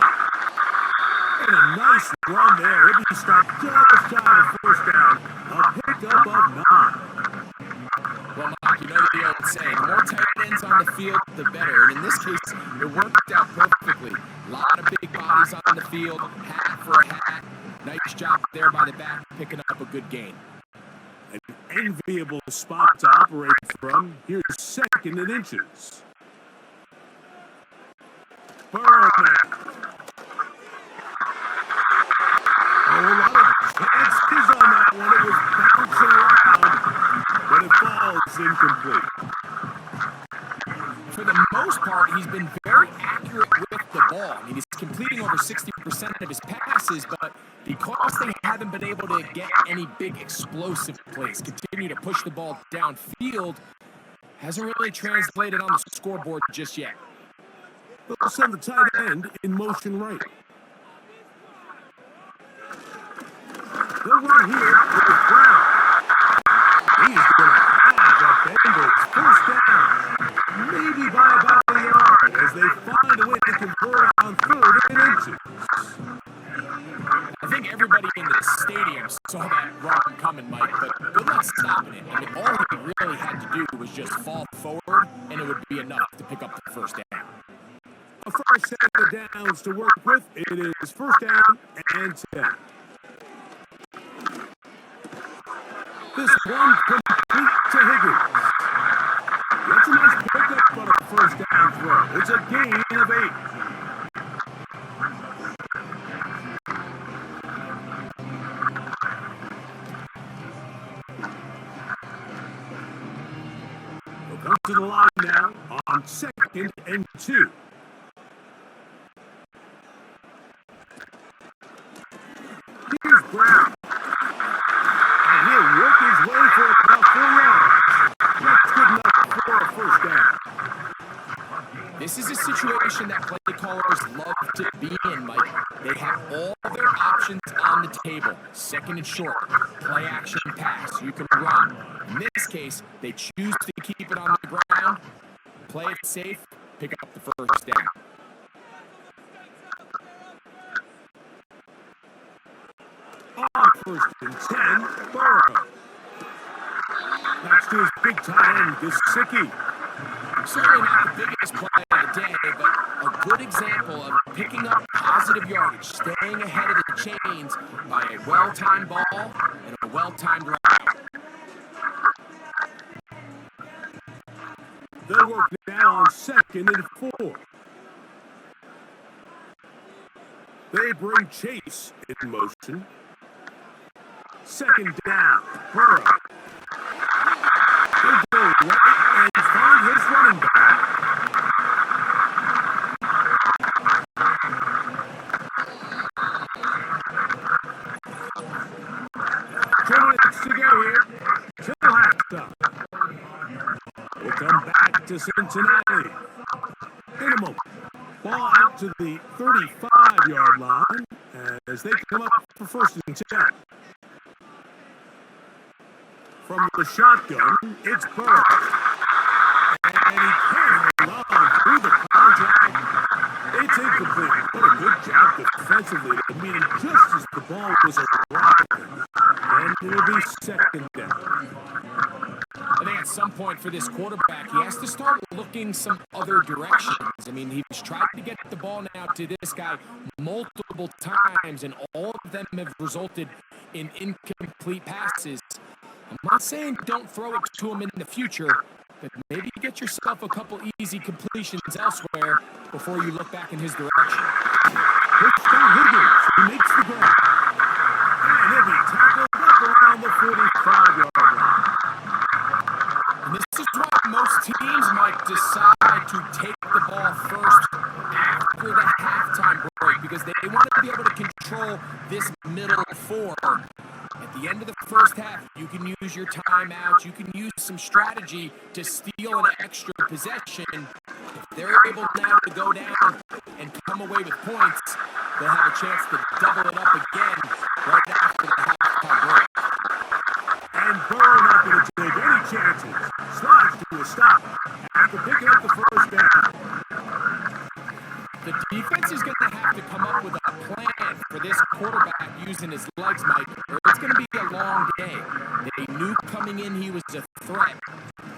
And a nice run there. He'll be stopped just shy of first down. A pickup of 9. Well, Mark, you know the old saying, the more tight ends on the field, the better. And in this case, it worked out perfectly. A lot of big bodies on the field, hat for a hat. Nice job there by the back, picking up a good gain. An enviable spot to operate from. Here's second and inches. Burman. A lot of chances on that one. It was bouncing around, but it falls incomplete. For the most part, he's been very accurate with the ball. I mean, he's completing over 60% of his passes, but because they haven't been able to get any big explosive plays, continue to push the ball downfield, hasn't really translated on the scoreboard just yet. They'll send the tight end in motion right. They'll run here with Brown. He's going to have the Bengals first down. Maybe by about a yard as they find a way to convert on 3rd and inches. I think everybody in the stadium saw that run coming, Mike, but good luck stopping it. I mean, all he really had to do was just fall forward, and it would be enough to pick up the first down. A first set of downs to work with. It is 1st down and 10. This one complete to Higgins. That's a nice pickup on a 1st down throw. It's a gain of 8. They'll come to the line now on 2nd and 2. Here's Brown. And he'll work his way for about 4 yards. That's good enough for a 1st down. This is a situation that play callers love to be in, Mike. They have all their options on the table. 2nd and short, play action pass. You can run. In this case, they choose to keep it on the ground, play it safe, pick up the 1st down. On 1st and 10, Burrow. That's to his big tight end, Gesicki. Certainly not the biggest play of the day, but a good example of picking up positive yardage, staying ahead of the chains by a well-timed ball and a well-timed route. They'll work now on 2nd and 4. They bring Chase in motion. 2nd down, Burrow. He'll go right and find his running back. 2 minutes to go here till halftime. We'll come back to Cincinnati in a moment. Ball out to the 35-yard line as they come up for 1st and 10. From the shotgun, it's Burrow. And he can't hold on through the contact. It's incomplete. What a good job defensively to meet him just as the ball was arriving. And it'll be 2nd down. I think at some point for this quarterback, he has to start looking some other directions. I mean, he's tried to get the ball now to this guy multiple times, and all of them have resulted in incomplete passes. I'm not saying don't throw it to him in the future, but maybe get yourself a couple easy completions elsewhere before you look back in his direction. First down, Higgins. He makes the grab. And he'll be tackled up around the 45-yard line. And this is why most teams might decide to take the ball first after the halftime break, because they want to be able to control this middle 4. At the end of the first half, you can use your timeout. You can use some strategy to steal an extra possession. If they're able now to go down and come away with points, they'll have a chance to double it up again right after the halftime break. And Burrow not going to take any chances. Slides to a stop after picking up the 1st down. The defense is going to have to come up with a plan for this quarterback using his legs, Mike, or it's going to be a long day. They knew coming in he was a threat,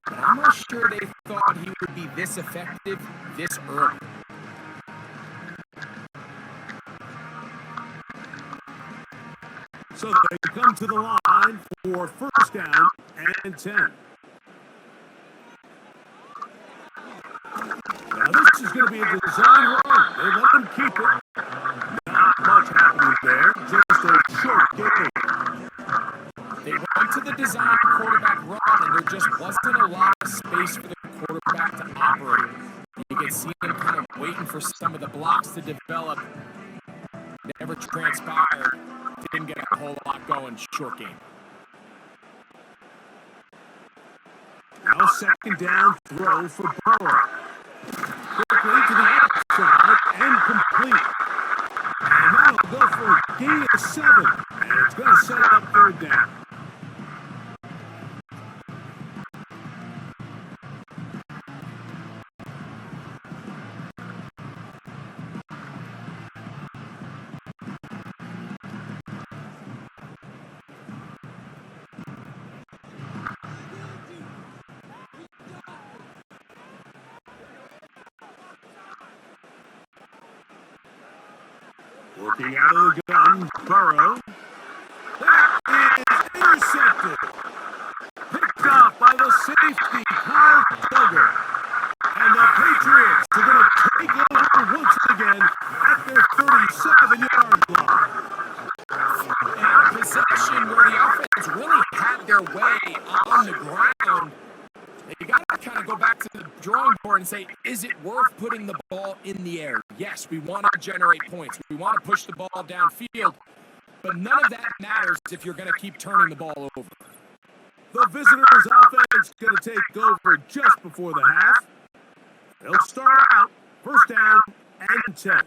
but I'm not sure they thought he would be this effective this early. So they come to the line for 1st down and 10. Now this is going to be a design run. They let them keep it. Not much happening there. Just a short game. They went to the design quarterback run, and there just wasn't a lot of space for the quarterback to operate. You can see him kind of waiting for some of the blocks to develop. Never transpired. Didn't get a whole lot going. Short game. Now 2nd down throw for Burrow. Quickly to the outside. inside and complete. And that'll go for a gain of 7. And it's going to set up third down. Working out of the gun, Burrow. That is intercepted. Picked off by the safety, Kyle Duggar. And the Patriots are going to take over once again at their 37-yard line. And a possession where the offense really had their way on the ground. You got to kind of go back to the drawing board and say, is it worth putting the ball in the air? Yes, we want to generate points. We want to push the ball downfield, but none of that matters if you're going to keep turning the ball over. The visitors' offense going to take over just before the half. They'll start out first down and 10.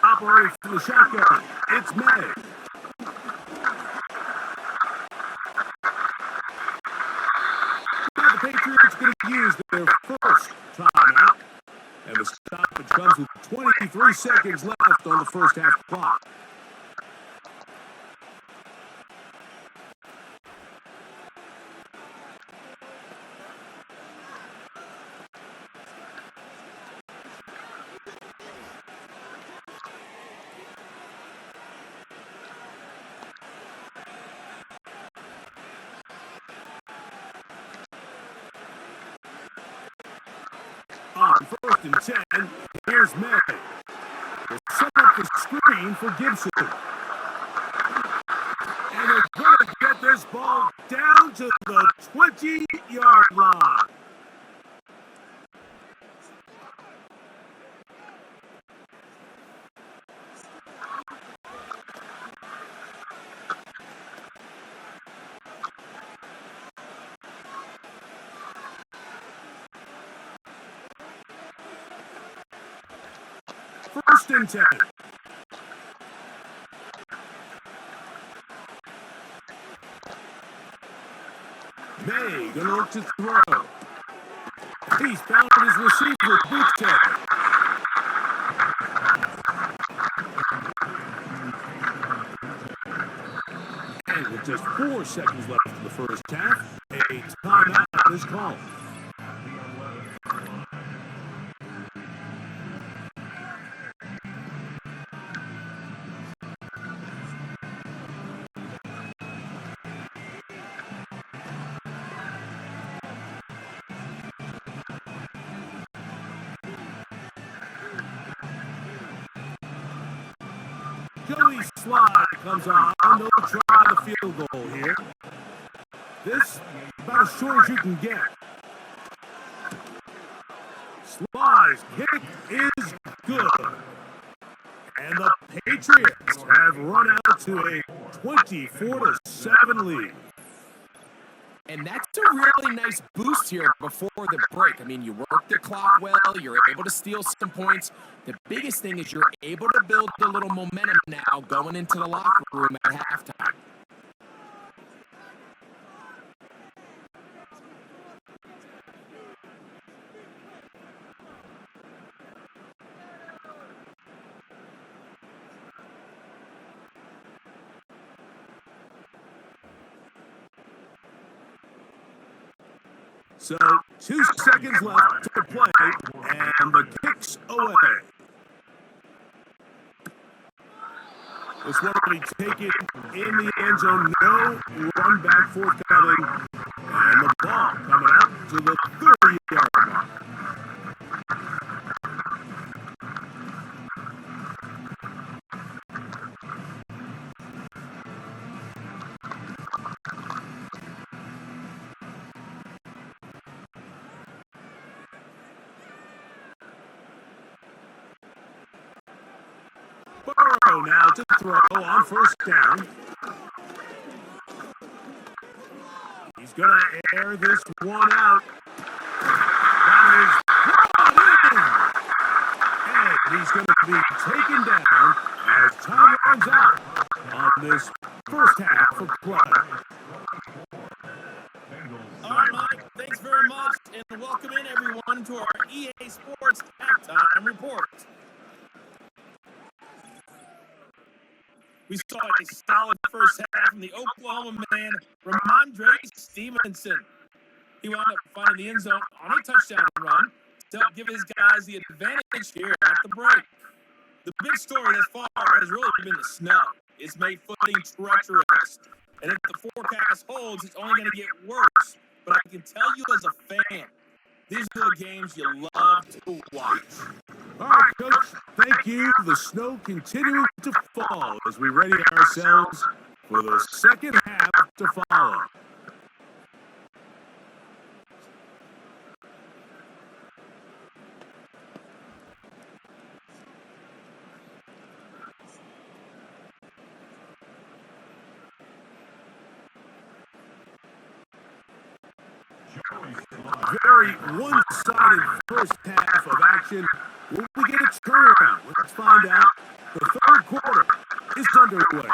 Operating from the shotgun, it's May. Now the Patriots going to use their first timeout. And the stoppage comes with 23 seconds left on the first half clock. On first and 10, here's May. They'll set up the screen for Gibson. And they're going to get this ball down to the 20-yard line. First and 10. May gonna look to throw. He's found his receiver, Boutte. And with just 4 seconds left in the first half, a timeout is called. Joey Slide comes on. They'll try the field goal here. This about as short as you can get. Slide's kick is good. And the Patriots have run out to a 24-7 lead. And that's a really nice boost here before the break. I mean, you work the clock well, you're able to steal some points. The biggest thing is you're able to build a little momentum now going into the locker room at halftime. So 2 seconds left to play, and the kick's away. This one will be taken in the end zone. No run back forthcoming. And the ball coming out to the 30-yard line. go now to throw on first down. He's going to air this one out. That is brought in. And he's going to be taken down as time runs out on this first half of play. All right, Mike, thanks very much, and welcome in everyone to our EA Sports Halftime Report. We saw a solid first half from the Oklahoma man, Ramondre Stevenson. He wound up finding the end zone on a touchdown run to help give his guys the advantage here at the break. The big story thus far has really been the snow. It's made footing treacherous, and if the forecast holds, it's only going to get worse. But I can tell you as a fan, these are the games you love to watch. All right, Coach, thank you. The snow continuing to fall as we ready ourselves for the second half to follow. Very one-sided first half of action. Will we get a turnaround? Let's find out. The third quarter is underway.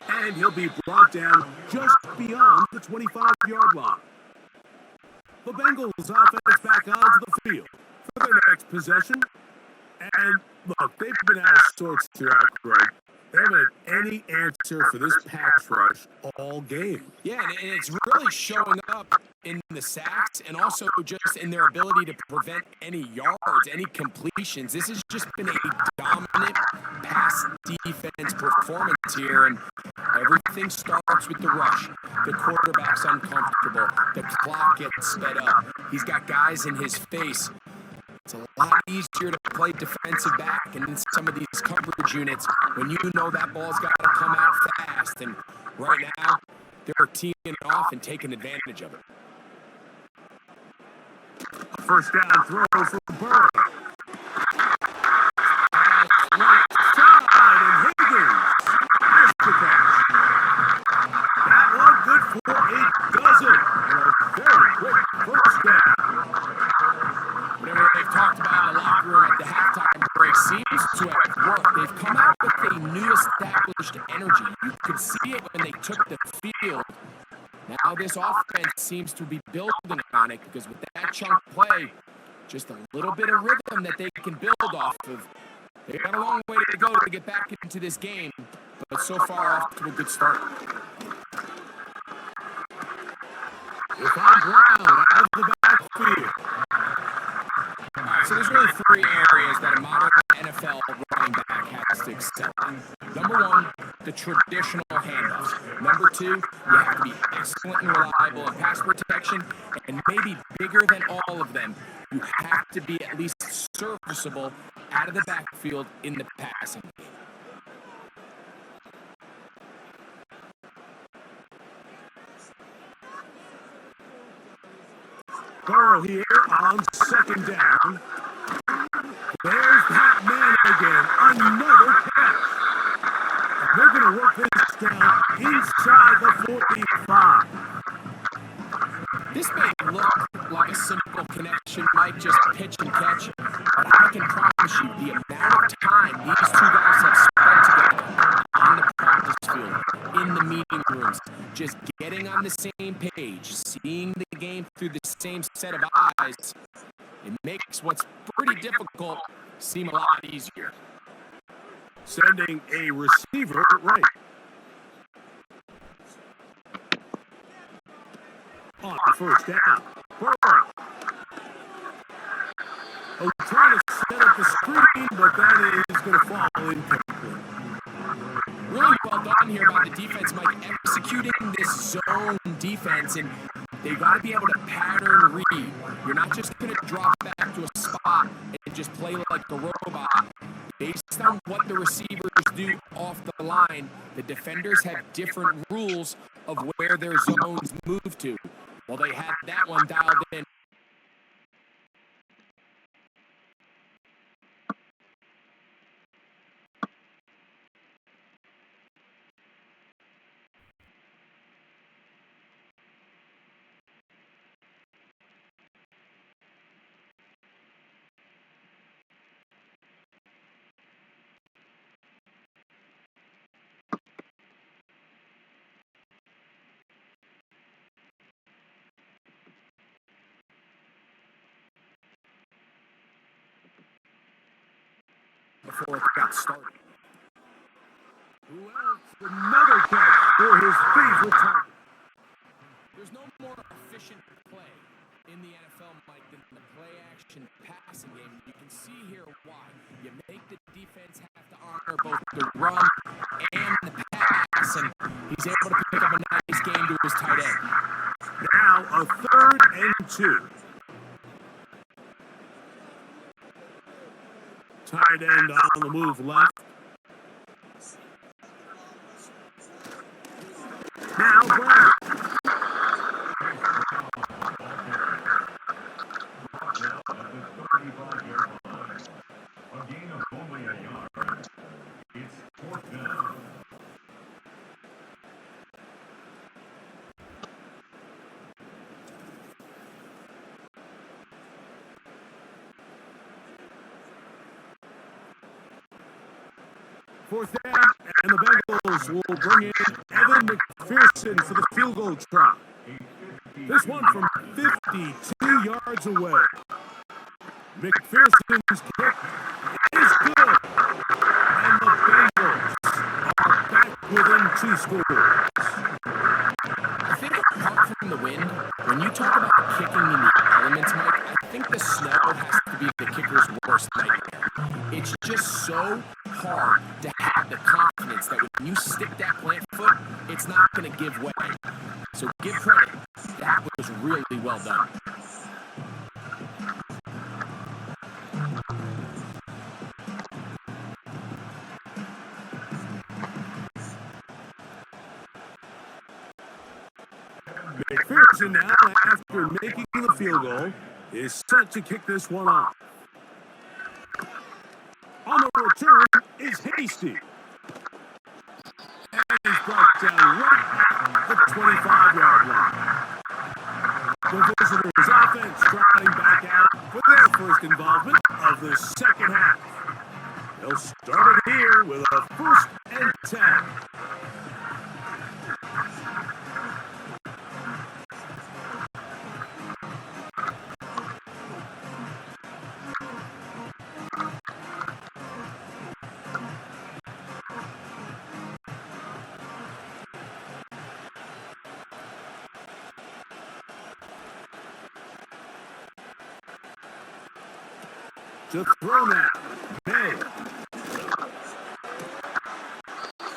And he'll be brought down just beyond the 25-yard line. The Bengals offense back onto the field for their next possession. And look, they've been out of sorts throughout, Greg. They haven't had any answer for this pass rush all game. Yeah, and it's really showing up in the sacks and also just in their ability to prevent any yards, any completions. This has just been a dominant pass defense performance here, and everything starts with the rush. The quarterback's uncomfortable. The clock gets sped up. He's got guys in his face. It's a lot easier to play defensive back and in some of these coverage units when you know that ball's got to come out fast. And right now, they're teeing it off and taking advantage of it. First down throw for Burrow. Right side, and Higgins has the catch. That one good for a dozen. And a very quick first down. Whatever they've talked about in the locker room at the halftime break seems to have worked. They've come out with a new established energy. You could see it when they took the field. Now this offense seems to be building on it because with that chunk play, just a little bit of rhythm that they can build off of. They got a long way to go to get back into this game, but so far off to a good start. If I'm Brown out of the backfield. All right, so there's really three areas that a modern NFL running back has to excel in. Number one, the traditional handoffs. Number two, you have to be excellent and reliable in pass protection, and maybe bigger than all of them, you have to be at least serviceable out of the backfield in the passing game. Burrow here on second down. There's that man again. Another catch. And they're going to work this down inside the 45. This may look like a simple connection, Mike, just pitch and catch, but I can promise you the amount of time these two guys have spent together on the practice field, in the meeting rooms, just getting on the same page, seeing the game through the same set of eyes, it makes what's pretty difficult seem a lot easier. Sending a receiver right. On first down. Burrow. Oh, trying to set up the screen, but that is going to fall incomplete. Really well done here by the defense, Mike, executing this zone defense, and they got to be able to pattern read. You're not just going to drop back to a spot and just play like a robot. Based on what the receivers do off the line, the defenders have different rules of where their zones move to. Well, they had that one dialed in. before it got started. Who else? Another catch for his favorite target. There's no more efficient play in the NFL, Mike, than the play-action passing game. You can see here why. You make the defense have to honor both the run and the pass, and he's able to pick up a nice game to his tight end. Now a 3rd and 2. Tight end on the move left. Now Brown. Fourth down, and the Bengals will bring in Evan McPherson for the field goal try. This one from 52 yards away. McPherson's kick is good, and the Bengals are back within 2 scores. I think apart from the wind, when you talk about kicking in the elements, Mike, I think the snow has to be the kicker's worst nightmare. It's just so hard to have the confidence that when you stick that plant foot, it's not going to give way. So give credit. That was really well done. McPherson now, after making the field goal, is set to kick this one off. On the return is Hasty. And he's brought down right at the 25-yard line. The visitors' offense trotting back out for their first involvement of the second half. They'll start it here with a 1st and 10. To throw now, May.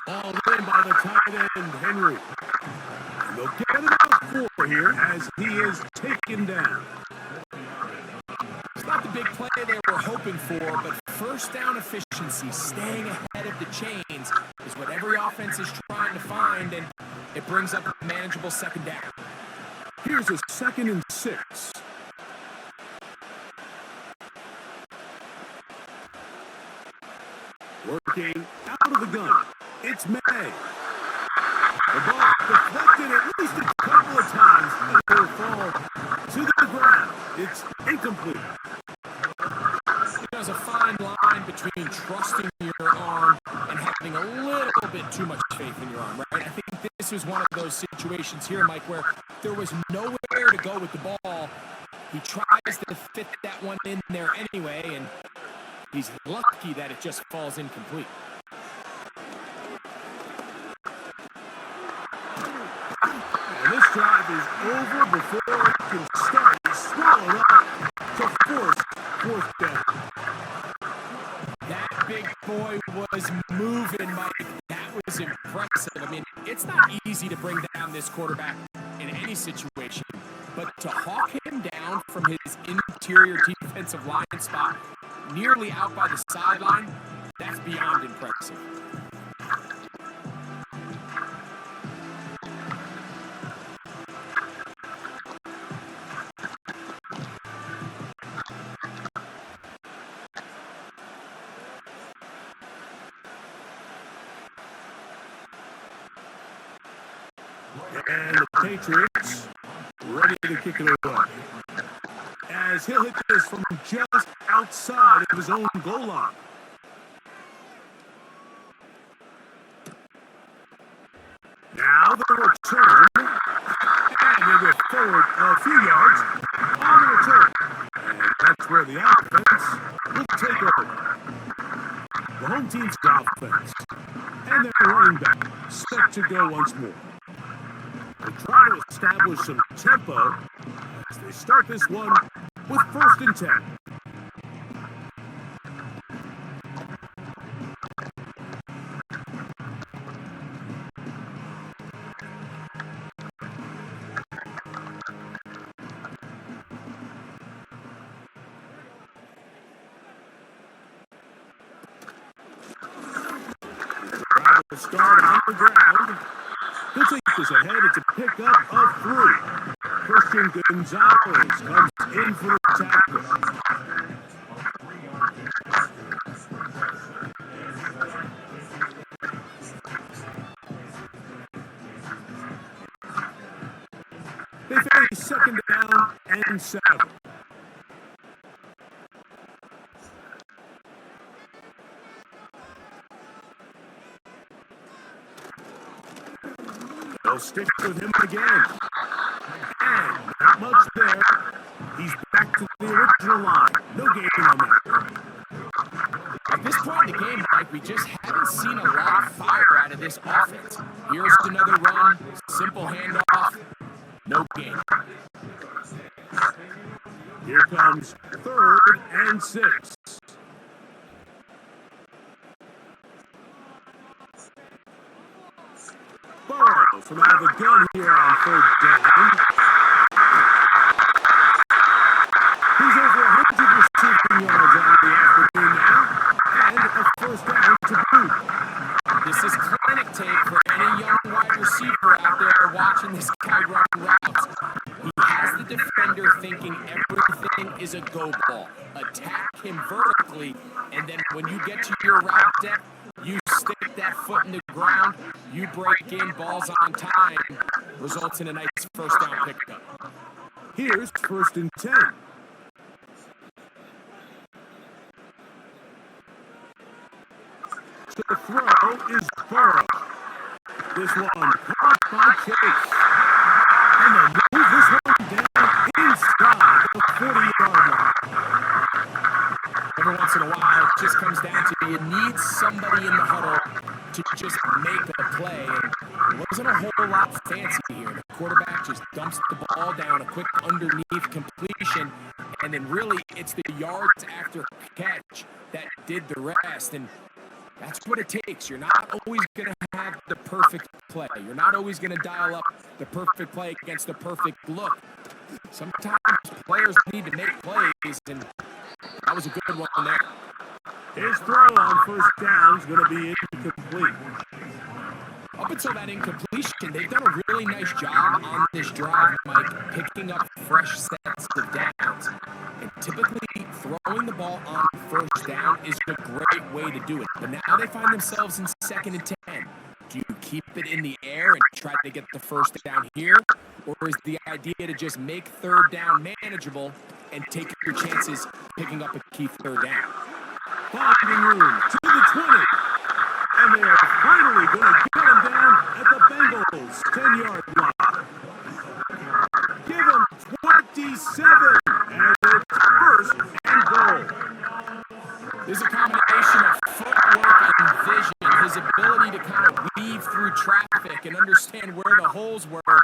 All in by the tight end, Henry. And they'll get it out 4 here as he is taken down. It's not the big play they were hoping for, but first down efficiency, staying ahead of the chains, is what every offense is trying to find, and it brings up a manageable second down. Here's a 2nd and 6. Working out of the gun, it's May. The ball deflected at least a couple of times and will fall to the ground. It's incomplete. There's a fine line between trusting your arm and having a little bit too much faith in your arm, right? I think this was one of those situations here, Mike, where there was nowhere to go with the ball. He tries to fit that one in there anyway, and he's lucky that it just falls incomplete. And this drive is over before it can start. He's swallowed up to force 4th down. That big boy was moving, Mike. That was impressive. I mean, it's not easy to bring down this quarterback in any situation, but to hawk him down from his interior defensive line spot nearly out by the sideline, that's beyond impressive. And the Patriots ready to kick it away. As he'll hit this from just outside of his own goal line. Now the return. And he'll go forward a few yards on the return. And that's where the offense will take over. home team's offense. And their running back set to go once more. They try to establish some tempo as they start this one with 1st and 10. Start on the ground. He'll take this ahead. It's a pickup of 3. Christian Gonzalez comes in for the tackle. They face 2nd down and 7. They'll stick with him again. And not much there. He's back to the original line. No gain on that. At this point in the game, Mike, we just haven't seen a lot of fire out of this offense. Here's another run, simple handoff, no gain. Here comes 3rd and 6. Burrow from out of the gun here on 3rd down. He's over 100 receiving yards on the afternoon now, and a 1st down to boot. This is clinic tape for any young wide receiver out there watching this guy run routes. He has the defender thinking everything is a go ball. Attack him vertically, and then when you get to your route depth, you stick that foot in the ground, you break in, balls on time, results in a nice 1st down pickup. Here's 1st and 10. The throw is Burrow. This one caught by Chase. And they'll move this one down inside the 40-yard line. Every once in a while, it just comes down to you need somebody in the huddle to just make a play. And it wasn't a whole lot fancy here. The quarterback just dumps the ball down, a quick underneath completion, and then really it's the yards after catch that did the rest. And that's what it takes. You're not always going to have the perfect play. You're not always going to dial up the perfect play against the perfect look. Sometimes players need to make plays, and that was a good one there. His throw on 1st down is going to be incomplete. Up until that incompletion, they've done a really nice job on this drive, Mike, picking up fresh sets of downs. And typically, throwing the ball on 1st down is a great way to do it. But now they find themselves in 2nd and 10. Do you keep it in the air and try to get the 1st down here? Or is the idea to just make 3rd down manageable and take your chances picking up a key 3rd down? Finding room to the 20. And they are finally going to get him down at the Bengals' 10-yard line. Give him 27, and it's 1st and goal. There's a combination of footwork and vision, his ability to kind of weave through traffic and understand where the holes were.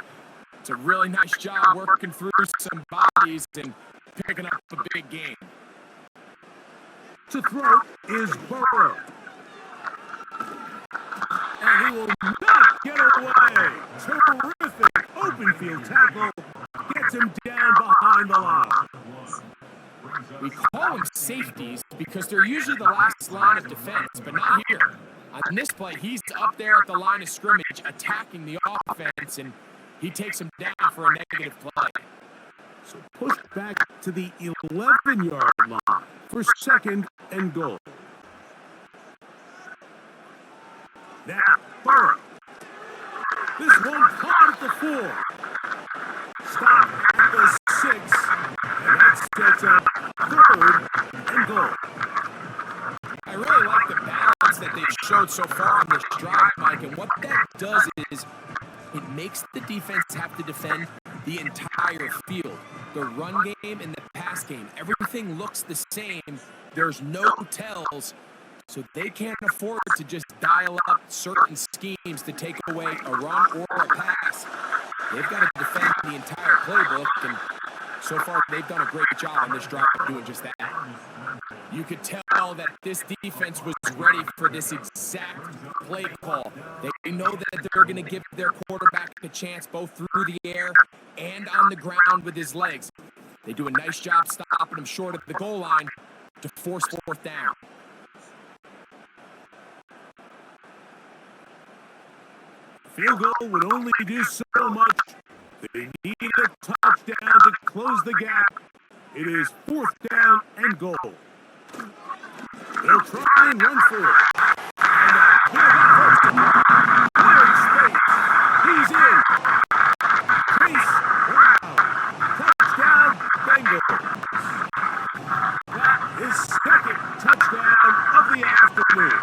It's a really nice job working through some bodies and picking up a big game. To throw is Burrow. And he will not get away. Terrific open field tackle. Gets him down behind the line. We call them safeties because they're usually the last line of defense, but not here. On this play, he's up there at the line of scrimmage attacking the offense, and he takes him down for a negative play. So push back to the 11-yard line for 2nd and goal. Now, Burrow. This one caught at the 4. Stop at the 6. And that sets up 3rd and goal. I really like the balance that they've showed so far on this drive, Mike, and what that does is it makes the defense have to defend the entire field. The run game and the pass game, everything looks the same. There's no tells. So they can't afford to just dial up certain schemes to take away a run or a pass. They've got to defend the entire playbook, and so far they've done a great job on this drive of doing just that. You could tell that this defense was ready for this exact play call. They know that they're going to give their quarterback a chance both through the air and on the ground with his legs. They do a nice job stopping him short of the goal line to force fourth down. Field goal would only do so much. They need a touchdown to close the gap. It is fourth down and goal. They'll try and run for it. And a big person. Clearing space. He's in. Chase Brown. Touchdown, Bengals. That is second touchdown of the afternoon.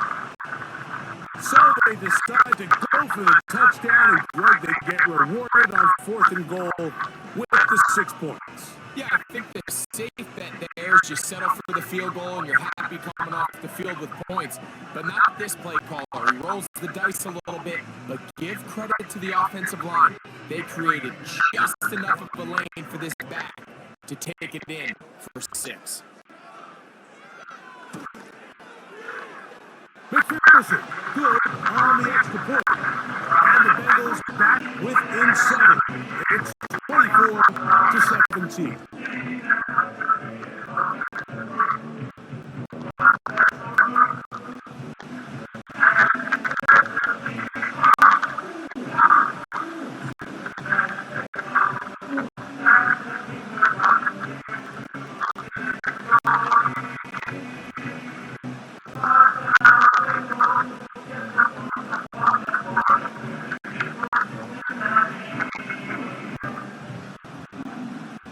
So they decide to go for the touchdown, and Greg, they get rewarded on fourth and goal with the 6 points. Yeah, I think the safe bet there is just settle for the field goal and you're happy coming off the field with points. But not this play caller. He rolls the dice a little bit, but give credit to the offensive line. They created just enough of a lane for this back to take it in for 6. McPherson, good on the extra point. And the Bengals back within 7. It's 24-17.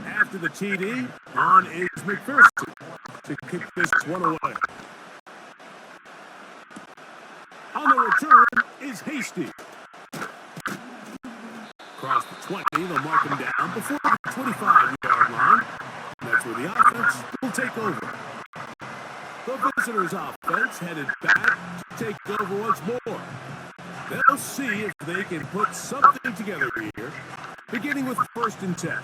After the TD, on is McPherson to kick this one away. On the return is Hasty. Across the 20, they'll mark him down before the 25-yard line. That's where the offense will take over. The visitors' offense headed back to take over once more. They'll see if they can put something together here, beginning with 1st and 10.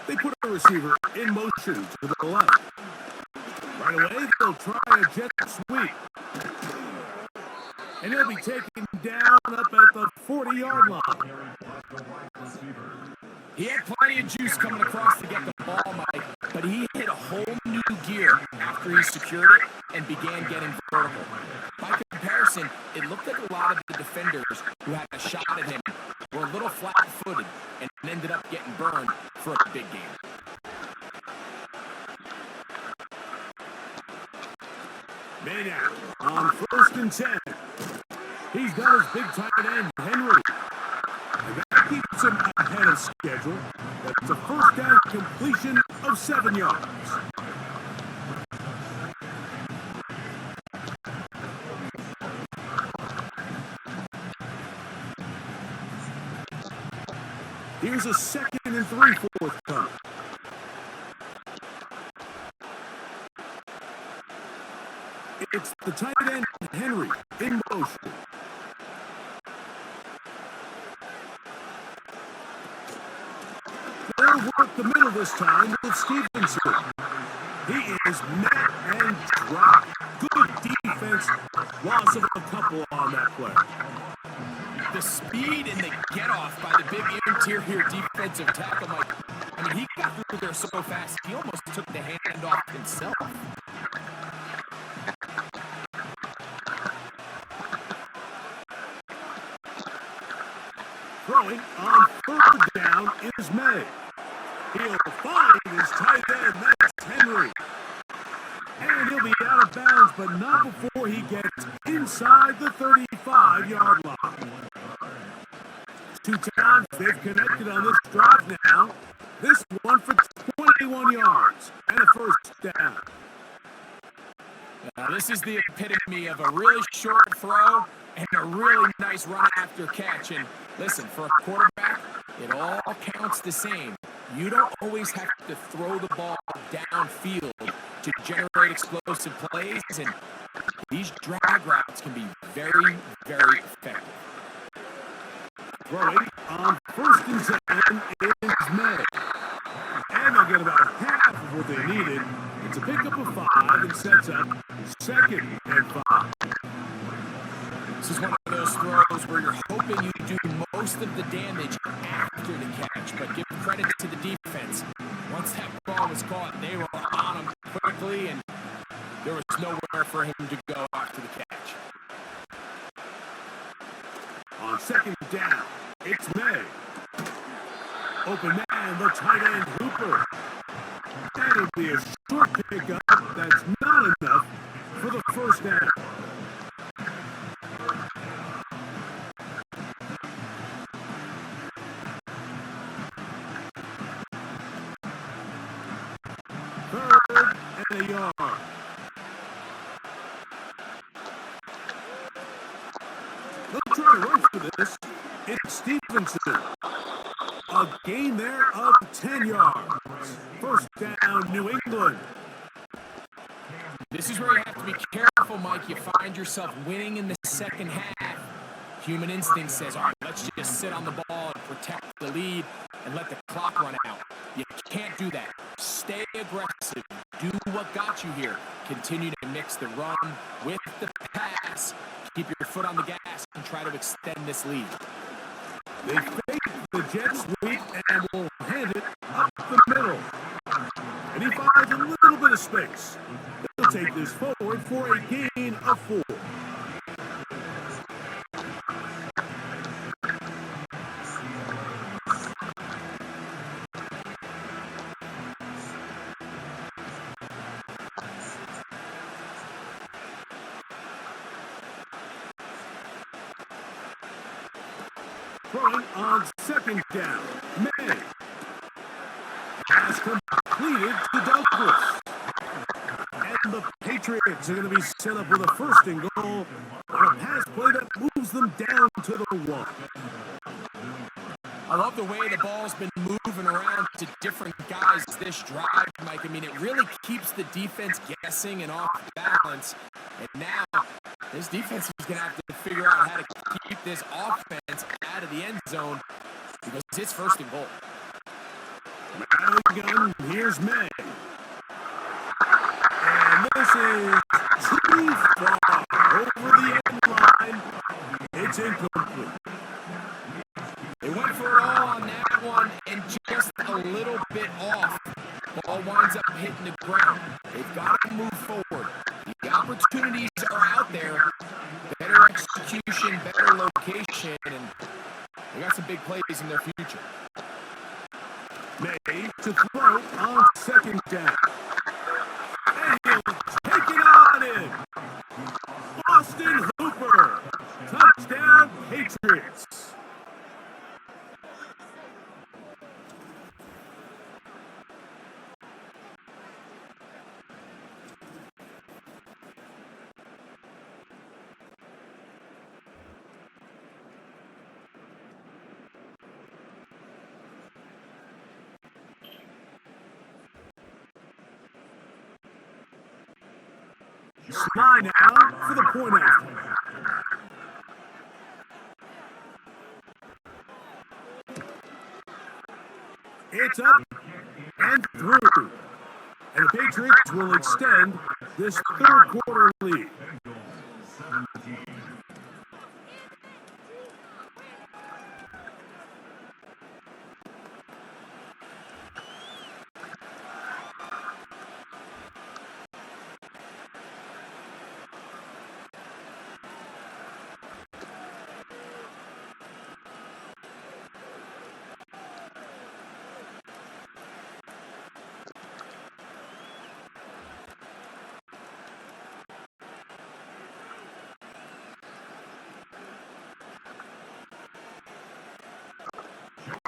They put a receiver in motion to the left. Right away, they'll try a jet sweep. And he'll be taken down up at the 40-yard line. He had plenty of juice coming across to get the ball, Mike, but he hit a whole new gear after he secured it and began getting vertical. By comparison, it looked like a lot of the defenders who had a shot at him were a little flat-footed and ended up getting burned for a big game. Maynard on 1st and 10. He's got his big tight end, Henry. And that keeps him ahead of schedule. That's a first down completion of 7 yards. Here's a 2nd and 3 forthcoming. It's the tight end, Henry, in motion. They'll work the middle this time with Stevenson. He is met and dropped. Good defense. Loss of a couple on that play. The speed and the get-off by the big interior defensive tackle, Mike. I mean, he got through there so fast, he almost took the hand off himself. Throwing on 3rd down is May. He'll find his tight end, that's Henry. And he'll be out of bounds, but not before he gets inside the 35-yard line. 2 times they've connected on this drive now. This one for 21 yards and a first down. Now, this is the epitome of a really short throw and a really nice run after catch. And listen, for a quarterback, it all counts the same. You don't always have to throw the ball downfield to generate explosive plays, and these drag routes can be very, very effective. Throwing on 1st and 10 is May. And they'll get about half of what they needed. It's a pickup of 5 and sets up 2nd and 5. This is one of those throws where you're hoping you do most of the damage after the catch, but give credit to the defense. Once that ball was caught, they were on him quickly, and there was nowhere for him to go after the catch. On 2nd down, it's May. Open man, the tight end Hooper. That'll be a short pickup. That's not enough for the 1st down. Third and a yard. They'll try to run for this. It's Stevenson. A gain there of 10 yards. 1st down, New England. This is where you have to be careful, Mike. You find yourself winning in the 2nd half. Human instinct says, all right, let's just sit on the ball and protect the lead and let the clock run out. You can't do that. Stay aggressive. Do what got you here. Continue to mix the run with the pass. Keep your foot on the gas and try to extend this lead. They fake the jet sweep and will hand it up the middle. And he finds a little bit of space. They'll take this forward for a gain of 4. Throwing on 2nd down, May. Pass completed to Douglas. And the Patriots are going to be set up with a 1st and goal on a pass play that moves them down to the 1. I love the way the ball's been moving around to different guys this drive, Mike. I mean, it really keeps the defense guessing and off balance. And now, this defense is going to have to figure out how to keep this offense out of the end zone because it's 1st and goal. Out of the gun, here's May. And this is too far over the end line. It's incomplete. They went for it all on that one and just a little bit off. Ball winds up hitting the ground. They've got to move forward. The opportunities are out there. Better execution, better location, and they got some big plays in their future. May to throw on 2nd down. And he'll take it on in. Austin Hooper. Touchdown, Patriots. Slide out for the point after. It's up and through. And the Patriots will extend this 3rd quarter lead.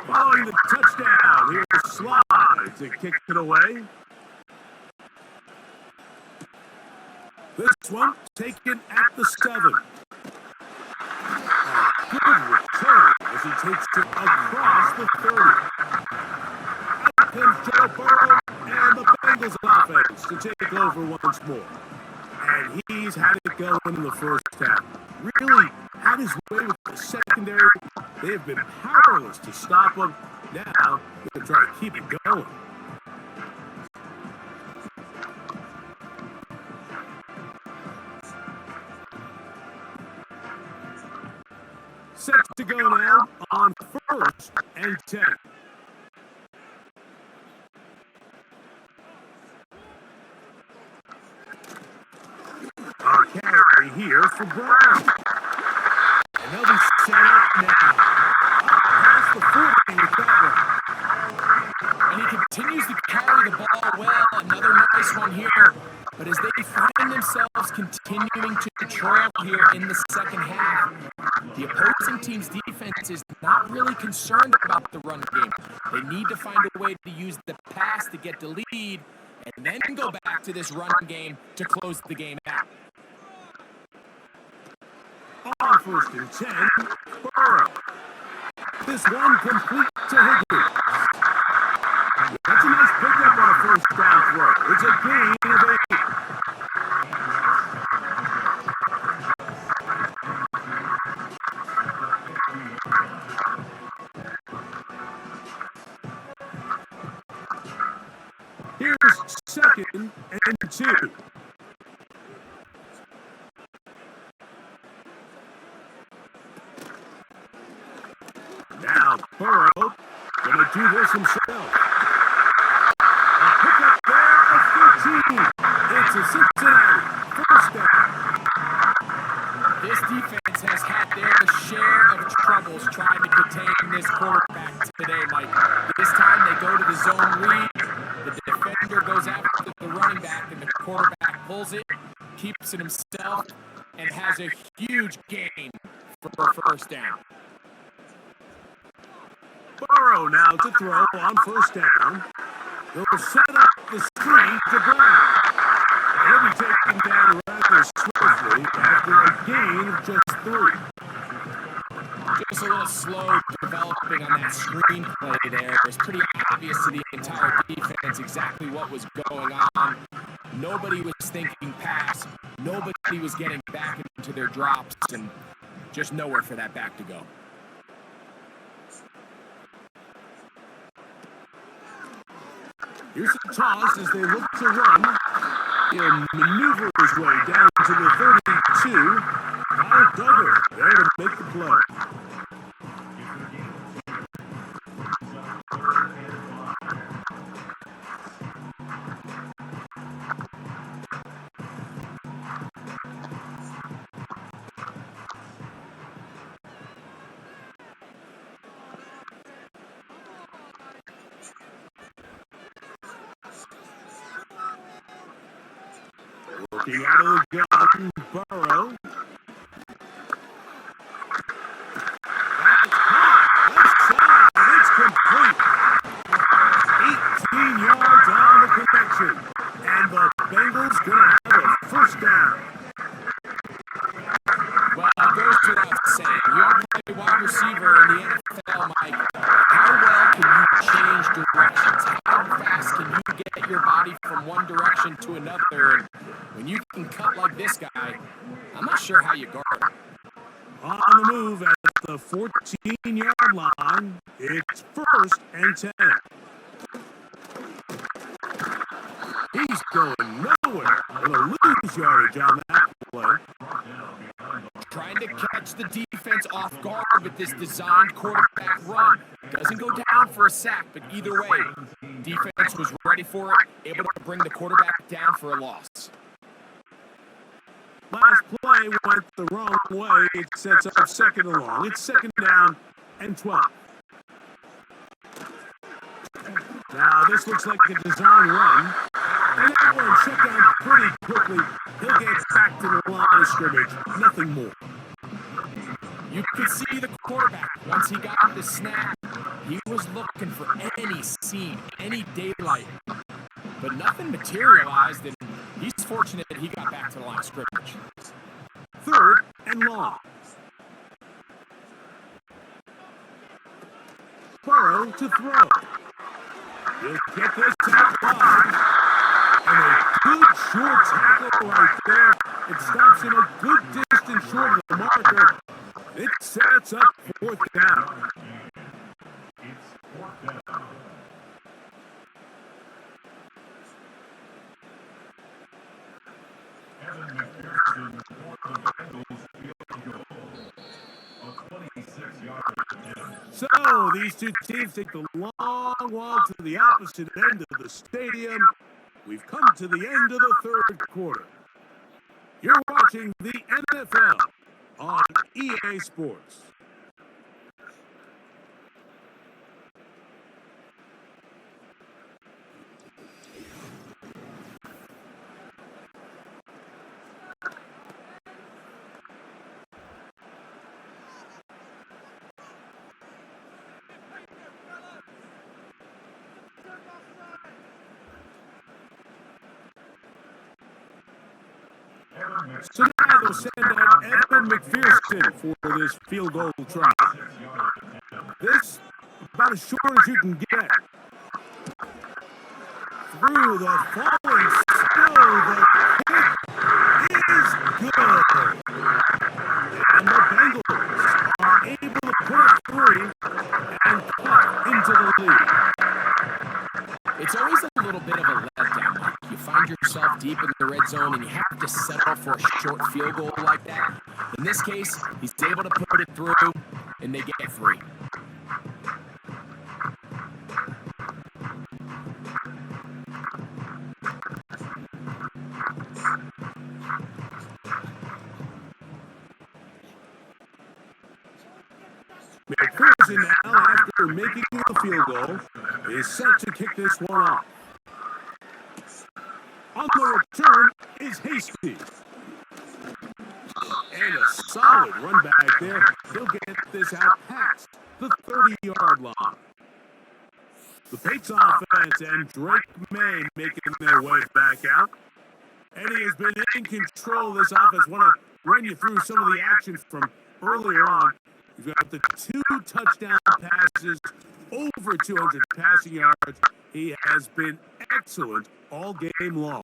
Following the touchdown, here's Slide to kick it away. This one taken at the 7. A good return as he takes it across the 30. Out comes Joe Burrow and the Bengals offense to take over once more. And he's had it going in the first half. Really had his way with the secondary. They have been powerless to stop him. Now, they're trying to keep it going. Set to go now on 1st and 10. Our carry here for Brown. And they'll be set up now. Past the 40 with that one. And he continues to carry the ball well. Another nice one here. But as they find themselves continuing to trail here in the second half, the opposing team's defense is not really concerned about the run game. They need to find a way to use the pass to get the lead and then go back to this run game to close the game out. On 1st and 10, Burrow. This one complete to Higgins. That's a nice pickup on a first down throw. It's a gain of 8. Here's 2nd and 2. Now Burrow gonna do this himself. A pickup there of 13. It's a Cincinnati first down. This defense has had their share of troubles trying to contain this quarterback today, Mike. This time they go to the zone read. The defender goes after the running back, and the quarterback pulls it, keeps it himself, and has a huge gain for a first down. Burrow now to throw on 1st down. He'll set up the screen to Brown. He'll be taken down rather swiftly after a gain of just 3. Just a little slow developing on that screenplay there. It was pretty obvious to the entire defense exactly what was going on. Nobody was thinking pass. Nobody was getting back into their drops, and just nowhere for that back to go. Here's a toss as they look to run. He'll maneuver his way down to the 32. Kyle Duggar there to make the play. Looking out of the gun, Burrow. That's caught. Left side. It's complete. 18 yards on the connection. And the Bengals going to have a first down. Well, it goes without saying. You want to play wide receiver in the NFL, Mike. How well can you change directions? How fast can you get your body from one direction to another? When you can cut like this guy, I'm not sure how you guard him. On the move at the 14-yard line, it's 1st and 10. He's going nowhere. Gonna lose yardage on that play. Trying to catch the defense off guard with this designed quarterback run. Doesn't go down for a sack, but either way, defense was ready for it, able to bring the quarterback down for a loss. Last play went the wrong way. It sets up 2nd and long. It's 2nd down and 12. Now this looks like a design run. And that one shut down pretty quickly. He'll get back to the line of scrimmage. Nothing more. You could see the quarterback, once he got the snap, he was looking for any seam, any daylight. But nothing materialized, and he's fortunate that he got back to the line of scrimmage. 3rd and long. Burrow to throw. He'll get this out wide. And a good short tackle right there. It stops him a good distance short of the marker. It sets up 4th down. So these two teams take the long walk to the opposite end of the stadium. We've come to the end of the 3rd quarter. You're watching the NFL on EA Sports. So now they'll send out Evan McPherson for this field goal try. This, about as short as you can get. Through the falling snow, the kick is good. And the Bengals are able to put up 3 and cut into the lead. It's always a little bit of a letdown, Mike. You find yourself deep in the red zone and you have to settle for a short field goal like that. In this case, he's able to put it through, and they get 3. McPherson now, after making the field goal, is set to kick this one off. On the return is Hasty. And a solid run back there. He'll get this out past the 30-yard line. The Patriots offense and Drake May making their way back out. And he has been in control of this offense. Want to run you through some of the action from earlier on. You've got the 2 touchdown passes, over 200 passing yards. He has been excellent all game long.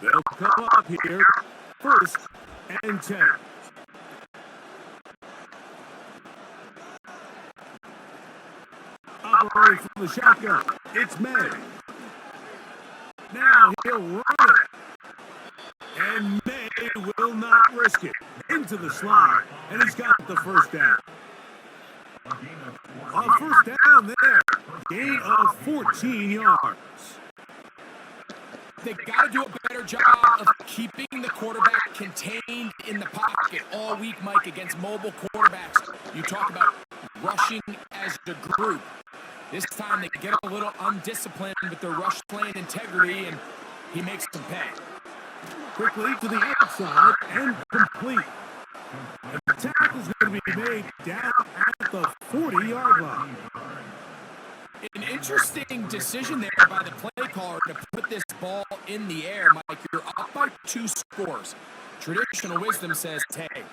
They'll come up here, 1st and 10. Operating from the shotgun, it's May. Now he'll run it. And May will not risk it. Into the slot, and he's got the 1st down. A 1st down there. Gain of 14 yards. They've got to do a better job of keeping the quarterback contained in the pocket all week, Mike, against mobile quarterbacks. You talk about rushing as a group. This time they get a little undisciplined with their rush lane integrity, and he makes them pay. Quickly to the outside and complete. And the tackle is going to be made down at the 40-yard line. An interesting decision there by the play caller to put this ball in the air, Mike. You're up by 2 scores. Traditional wisdom says, hey,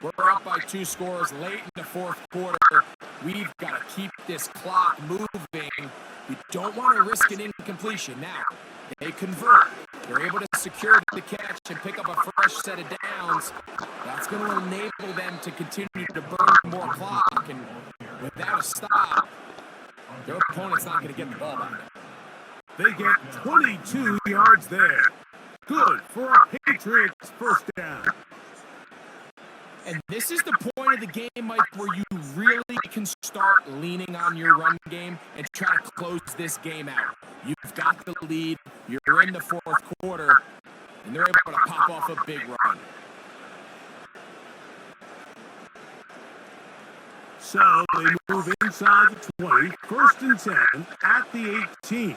we're up by 2 scores late in the 4th quarter. We've got to keep this clock moving. We don't want to risk an incompletion. Now, they convert. They're able to secure the catch and pick up a fresh set of downs. That's going to enable them to continue to burn more clock. And without a stop, their opponent's not going to get the ball back. They get 22 yards there. Good for a Patriots 1st down. And this is the point of the game, Mike, where you really can start leaning on your run game and try to close this game out. You've got the lead, you're in the 4th quarter, and they're able to pop off a big run. So they move inside the 20, 1st and 10 at the 18.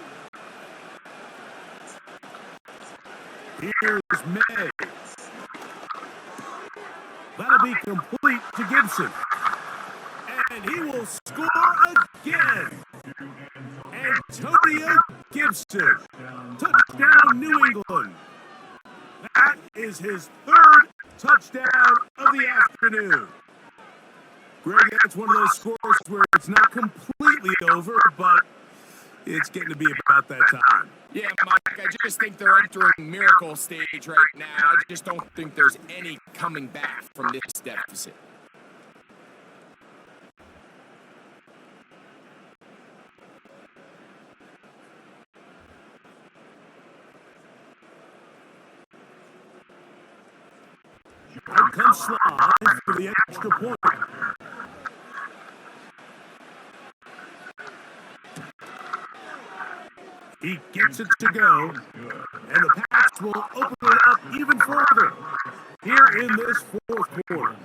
Here's May. That'll be complete to Gibson. And he will score again. Antonio Gibson. Touchdown, New England. That is his third touchdown of the afternoon. Greg, that's one of those scores where it's not completely over, but it's getting to be about that time. Yeah, Mike, I just think they're entering miracle stage right now. I just don't think there's any coming back from this deficit. Out comes Sly for the extra point. He gets it to go, and the Pats will open it up even further here in this fourth quarter.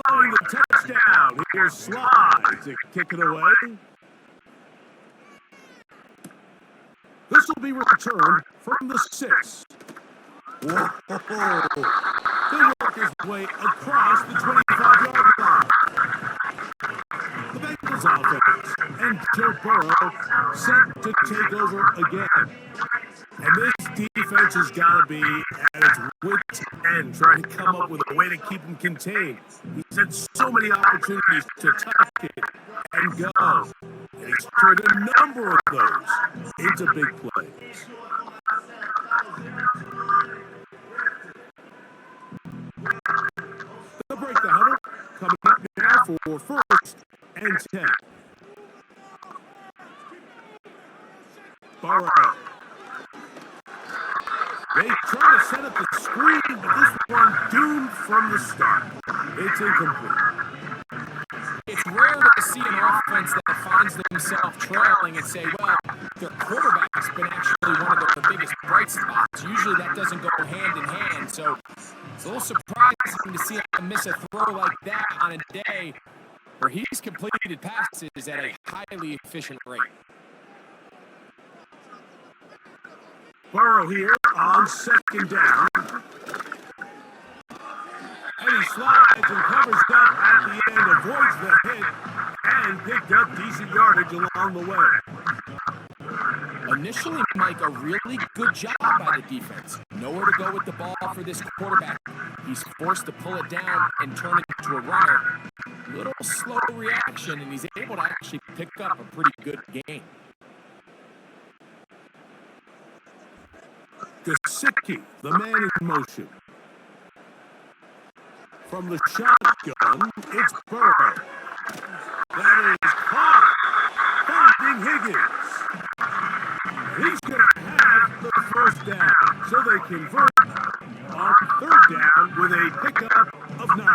Following the touchdown, here's Sly to kick it away. This will be returned from the 6. Whoa! He'll work his way across the 25-yard line. The Bengals offense and Joe Burrow set to take over again. And this defense has got to be at its wit's end, trying to come up with a way to keep him contained. He's had so many opportunities to tuck it and go. And he's turned a number of those into big plays. They'll break the huddle, coming up now for first and 10. Burrow. They try to set up the screen, but this one doomed from the start. It's incomplete. It's rare to see an offense that finds themselves trailing and say, well, their quarterback's been actually one of the biggest bright spots. Usually that doesn't go hand in hand, so it's a little surprising to see him miss a throw like that on a day where he's completed passes at a highly efficient rate. Burrow here on second down. And he slides and covers up at the end, avoids the hit, and picked up decent yardage along the way. Initially, Mike, a really good job by the defense. Nowhere to go with the ball for this quarterback. He's forced to pull it down and turn it into a runner. Little slow reaction, and he's able to actually pick up a pretty good game. Gesicki, the man in motion. From the shotgun, it's Burrow. That is caught. Finding Higgins. He's going to have the first down, so they convert on third down with a pickup of 9.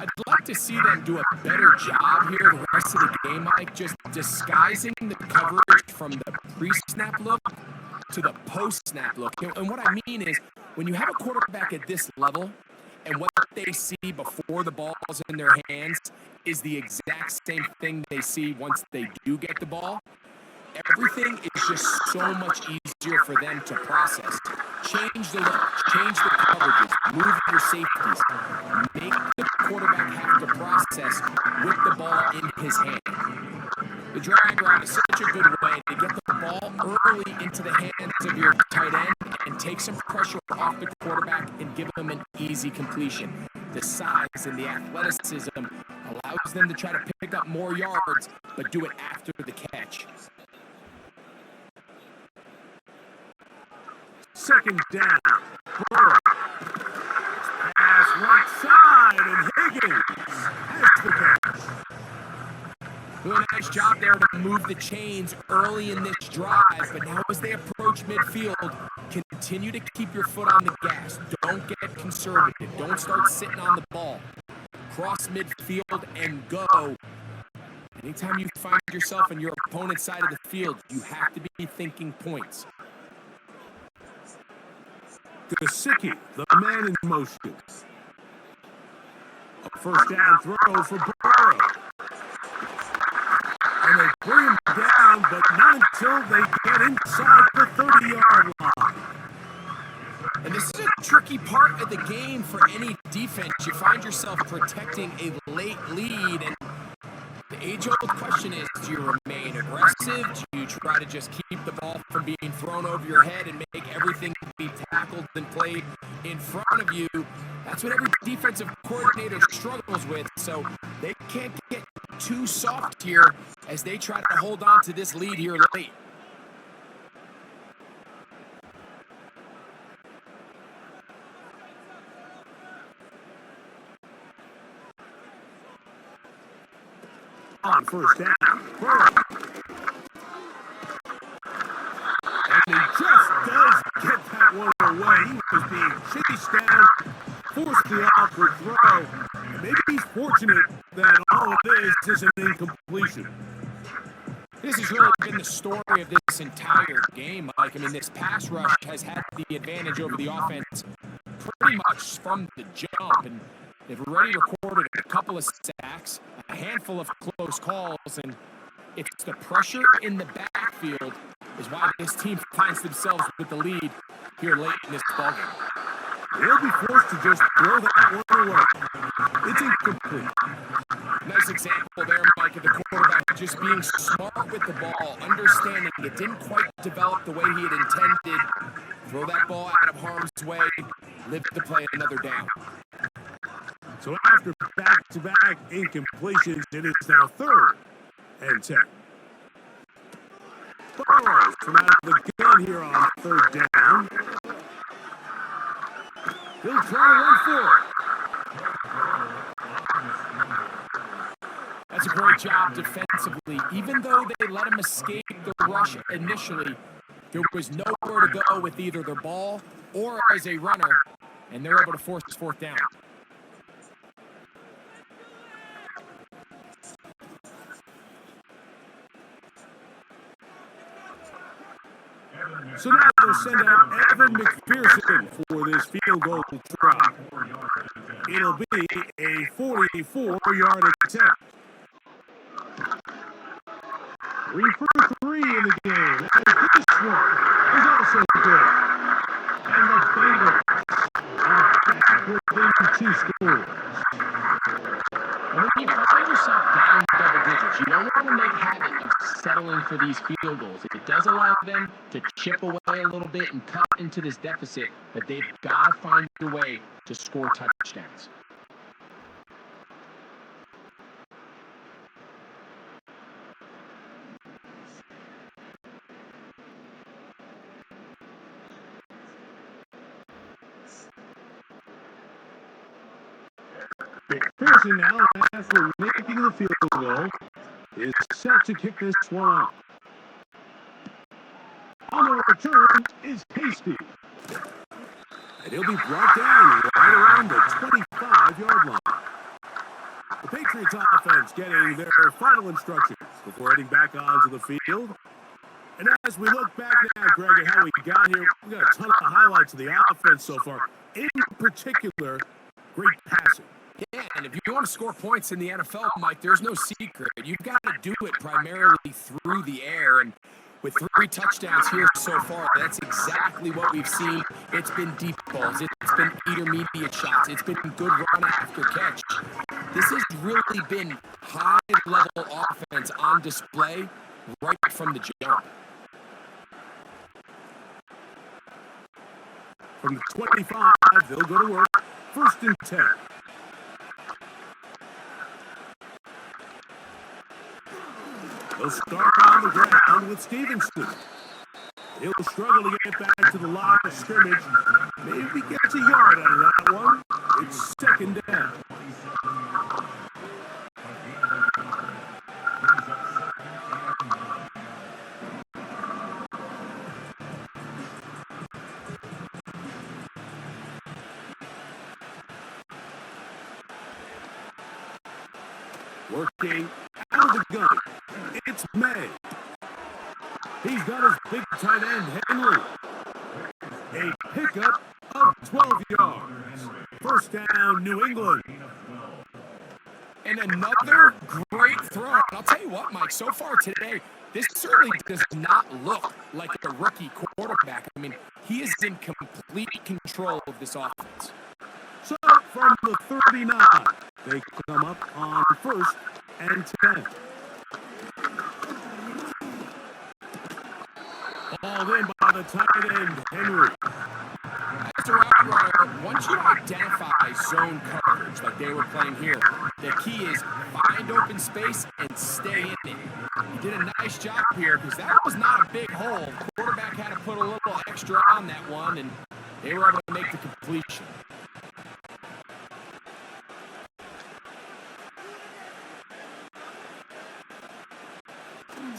I'd like to see them do a better job here the rest of the game, Mike, just disguising the coverage from the pre-snap look to the post-snap look. And what I mean is, when you have a quarterback at this level, and what they see before the ball's in their hands is the exact same thing they see once they do get the ball, everything is just so much easier for them to process. Change the look, change the coverages, move your safeties, make the quarterback have to process with the ball in his hand. The drag route is such a good way to get the ball early into the hands of your tight end and take some pressure off the quarterback and give them an easy completion. The size and the athleticism allows them to try to pick up more yards, but do it after the catch. Second down. Burrow. Pass right side, and Higgins has the catch. Doing a nice job there to move the chains early in this drive, but now as they approach midfield, Continue to keep your foot on the gas. Don't get conservative. Don't start sitting on the ball. Cross midfield and go. Anytime you find yourself on your opponent's side of the field, you have to be thinking points. Gesicki, the man in motion. A first down throw for Burrow. And they bring him down, but not until they get inside the 30-yard line. And this is a tricky part of the game for any defense. You find yourself protecting a late lead, and the age-old question is, do you remain aggressive? Do you try to just keep the ball from being thrown over your head and make everything be tackled and played in front of you? That's what every defensive coordinator struggles with, so they can't get too soft here as they try to hold on to this lead here late. On first down, Burrow. And he just does get that one away. He was being chased down, forced the awkward throw. And maybe he's fortunate that all of this is an incompletion. This has really been the story of this entire game, Mike. I mean, this pass rush has had the advantage over the offense pretty much from the jump, and they've already recorded a couple of sacks, a handful of close calls, and it's the pressure in the backfield is why this team finds themselves with the lead here late in this ballgame. They'll be forced to just throw that one away. It's incomplete. Nice example there, Mike, of the quarterback just being smart with the ball, understanding it didn't quite develop the way he had intended. Throw that ball out of harm's way, live to play another down. So after back-to-back incompletions, it is now 3rd and 10. Burrows from out of the gun here on 3rd down. He'll try to run for it. That's a great job defensively. Even though they let him escape the rush initially, there was nowhere to go with either the ball or as a runner, and they're able to force 4th down. So now they'll send out Evan McPherson for this field goal try. It'll be a 44-yard attempt. 3 for 3 in the game. And this one is also good. And the Bengals are back within 2 scores. And when you find yourself down double digits, you don't want to make habit of settling for these field goals. It does allow them to chip away a little bit and cut into this deficit, but they've got to find a way to score touchdowns. McPherson now, after making the field goal, is set to kick this one off. On the return is Hasty. And he'll be brought down right around the 25-yard line. The Patriots offense getting their final instructions before heading back onto the field. And as we look back now, Greg, at how we got here, we got a ton of highlights of the offense so far. In particular, great passing. Yeah, and if you want to score points in the NFL, Mike, there's no secret. You've got to do it primarily through the air, and with 3 touchdowns here so far, that's exactly what we've seen. It's been deep balls. It's been intermediate shots. It's been good run after catch. This has really been high-level offense on display right from the jump. From the 25, they'll go to work. 1st and 10. They'll start on the ground with Stevenson. He'll struggle to get back to the line of scrimmage. Maybe gets a yard out of that one. It's 2nd down. Working out of the gun. It's May. He's got his big tight end, Henry. A pickup of 12 yards. First down, New England. And another great throw. And I'll tell you what, Mike, so far today, this certainly does not look like a rookie quarterback. I mean, he is in complete control of this offense. So from the 39, they come up on 1st and 10. Hauled in by the tight end, Henry. As a route runner, once you identify zone coverage like they were playing here, the key is find open space and stay in it. He did a nice job here because that was not a big hole. The quarterback had to put a little extra on that one, and they were able to make the completion.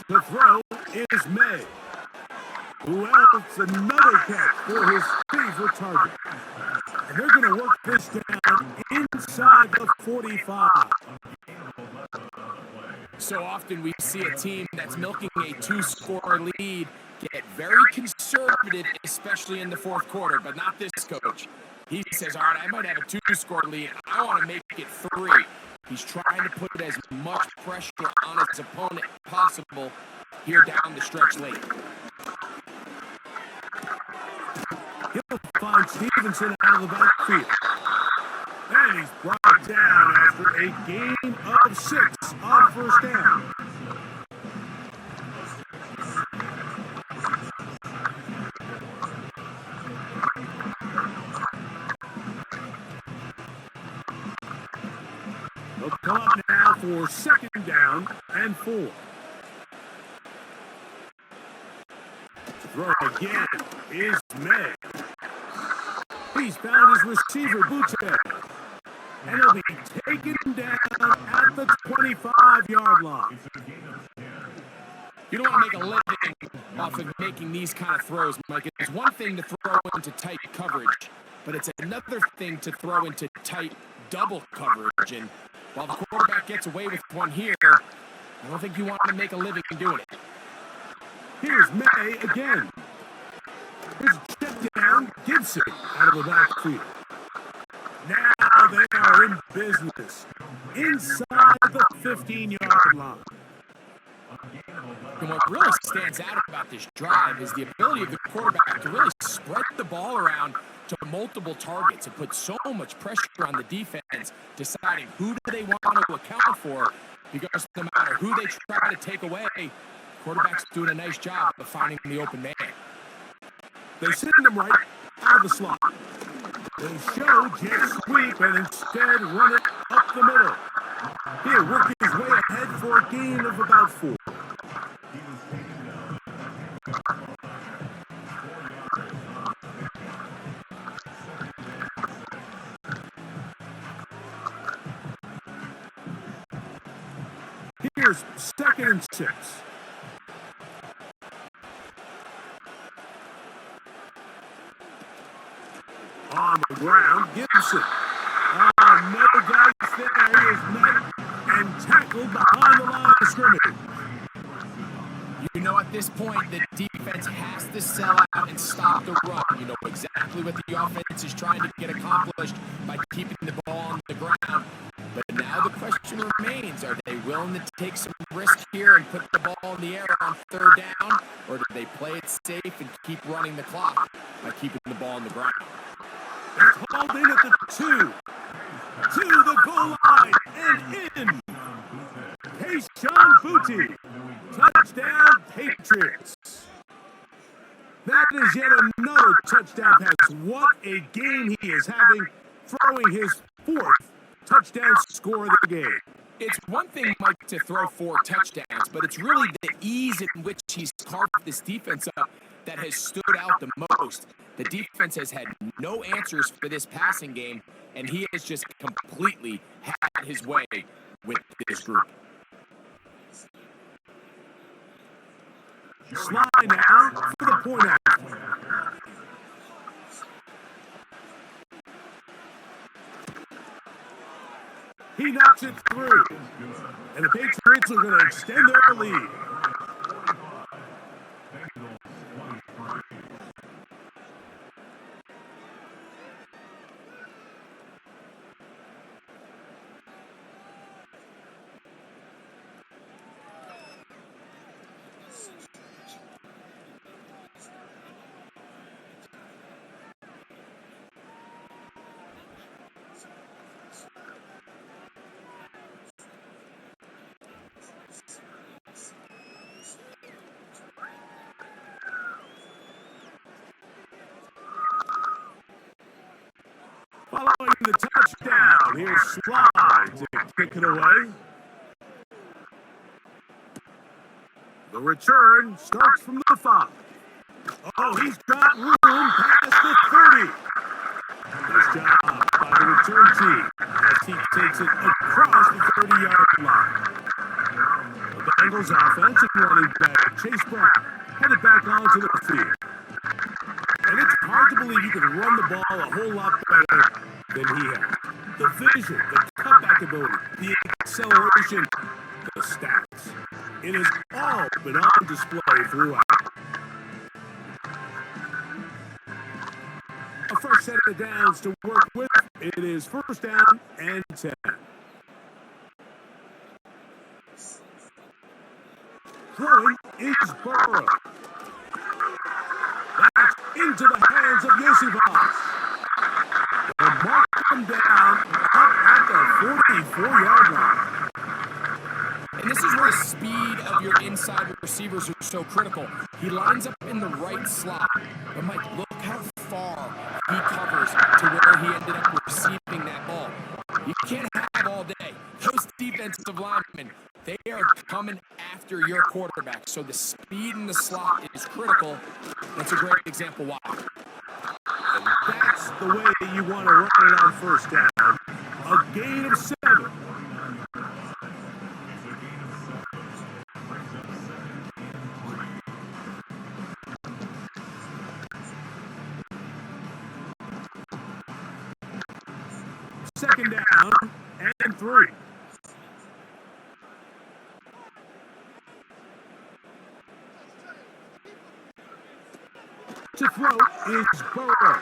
The throw is May. Who else? Another catch for his favorite target. And they're going to work this down inside the 45. So often we see a team that's milking a two-score lead get very conservative, especially in the fourth quarter, but not this coach. He says, all right, I might have a two-score lead. I want to make it 3. He's trying to put as much pressure on his opponent possible here down the stretch late. He'll find Stevenson out of the backfield. And he's brought down after a gain of 6 on first down. They'll come up now for 2nd down and 4. To throw again is May. He's found his receiver, Butte. And he'll be taken down at the 25-yard line. You don't want to make a living off of making these kind of throws, Mike. It's one thing to throw into tight coverage, but it's another thing to throw into tight double coverage. And while the quarterback gets away with one here, I don't think you want to make a living doing it. Here's May again. Here's a check down, Gibson out of the backfield. Now they are in business inside the 15-yard line. And what really stands out about this drive is the ability of the quarterback to really spread the ball around to multiple targets and put so much pressure on the defense, deciding who do they want to account for, because no matter who they try to take away, quarterback's doing a nice job of finding the open man. They send him right out of the slot. They show jet sweep and instead run it up the middle. He'll work his way ahead for a gain of about 4. Here's 2nd and 6. On the ground, Gibson. No dice there. He is met and tackled behind the line of scrimmage. You know, at this point, the defense has to sell out and stop the run. You know exactly what the offense is trying to get accomplished by keeping the ball on the ground. But now the question remains, are they willing to take some risk here and put the ball in the air on 3rd down? Or do they play it safe and keep running the clock by keeping the ball on the ground? It's hauled in at the 2. To the goal line and in. Paycor Stadium. Touchdown, Patriots. That is yet another touchdown pass. What a game he is having, throwing his 4th touchdown score of the game. It's one thing, Mike, to throw 4 touchdowns, but it's really the ease in which he's carved this defense up that has stood out the most. The defense has had no answers for this passing game, and he has just completely had his way with this group. Slide now for the point out. He knocks it through. And the Patriots are going to extend their lead. Following the touchdown, here's Slide to kick it away. The return starts from the 5. Oh, he's got room past the 30. Nice job by the return team as he takes it across the 30-yard line. The Bengals offense and running back Chase Brown headed back onto the field. And it's hard to believe you can run the ball a whole lot better than he has. The vision, the cutback ability, the acceleration, the stats. It has all been on display throughout. A first set of downs to work with. It is first down and 10. Throwing is Burrow. That's into the hands of Yosibas. They'll mark him down up at the 44-yard line. And this is where the speed of your inside receivers are so critical. He lines up in the right slot. But Mike, look how far he covers to where he ended up receiving that ball. You can't have all day. Those defensive linemen, they are coming after your quarterback. So the speed in the slot is critical. That's a great example why. And that's the way you want to run it on first down. A gain of 7. Second down and 3. To throw is Burrow.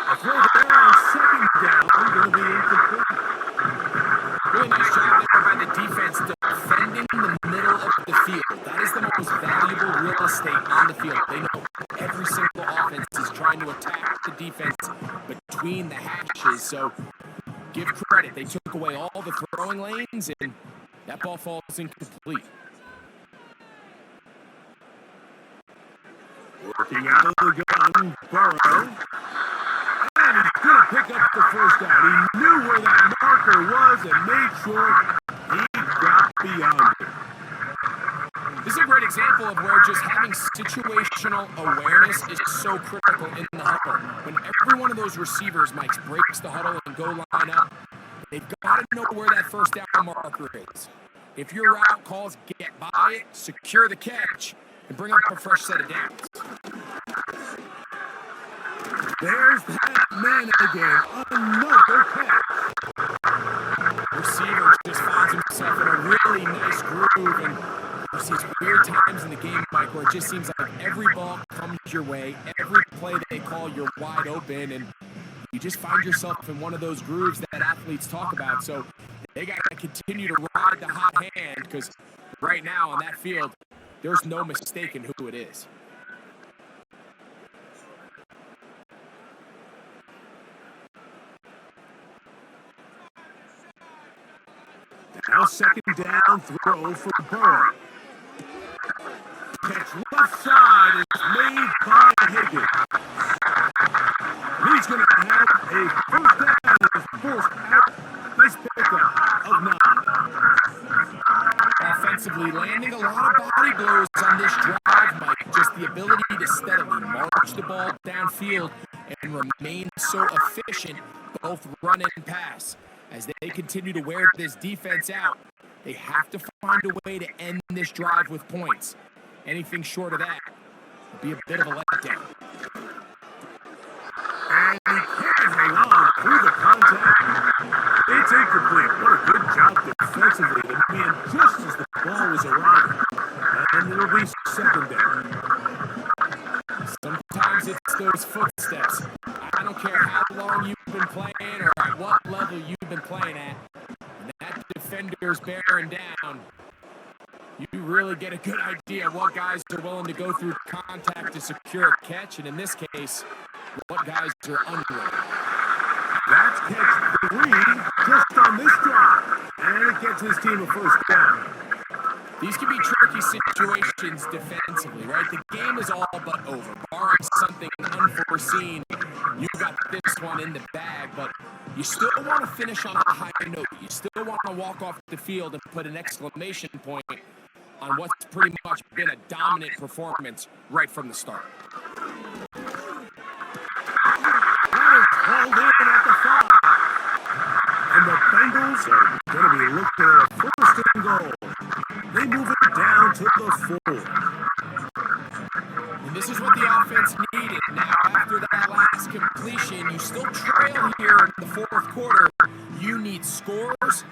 A throw there on second down, going to be incomplete. Really nice job there by the defense defending the middle of the field. That is the most valuable real estate on the field. They know every single offense is trying to attack the defense between the hashes. So give credit. They took away all the throwing lanes, and that ball falls incomplete. Working out of the gun, Burrow. And he's going to pick up the first down. He knew where that marker was and made sure he got beyond it. This is a great example of where just having situational awareness is so critical in the huddle. When every one of those receivers, Mike, breaks the huddle and go line up, they've got to know where that first down marker is. If your route calls, get by it, secure the catch, and bring up a fresh set of downs. There's that man again. Another catch. Receiver just finds himself in a really nice groove, and there's these weird times in the game, Mike, where it just seems like every ball comes your way, every play they call, you're wide open, and you just find yourself in one of those grooves that athletes talk about. So they got to continue to ride the hot hand, because right now on that field, there's no mistaking who it is. Now second down throw for Burrow. Catch left side is made by Higgins. He's going to have a first down and is forced out. Nice pickup of 9. Offensively, landing a lot of body blows on this drive, Mike. Just the ability to steadily march the ball downfield and remain so efficient, both run and pass. As they continue to wear this defense out, they have to find a way to end this drive with points. Anything short of that would be a bit of a letdown. And he can't hang on through the contact. It's incomplete. What a good job defensively to man just as the ball was arriving. And it'll be second down. Sometimes it's those footsteps. I don't care how long you've been playing or at what level you've been playing at. When that defender's bearing down, you really get a good idea of what guys are willing to go through contact to secure a catch, and in this case, what guys are unwilling. That's catch 3 just on this drive. And it gets his team a first down. These can be tricky situations defensively, right? The game is all but over. Barring something unforeseen, you got this one in the bag, but you still want to finish on a high note. You still want to walk off the field and put an exclamation point on what's pretty much been a dominant performance right from the start. That is called in at the 5. And the Bengals are going to be looking at a first and goal. They move it down to the 4. And this is what the offense needed. Now, after that last completion, you still trail here in the fourth quarter. You need scores,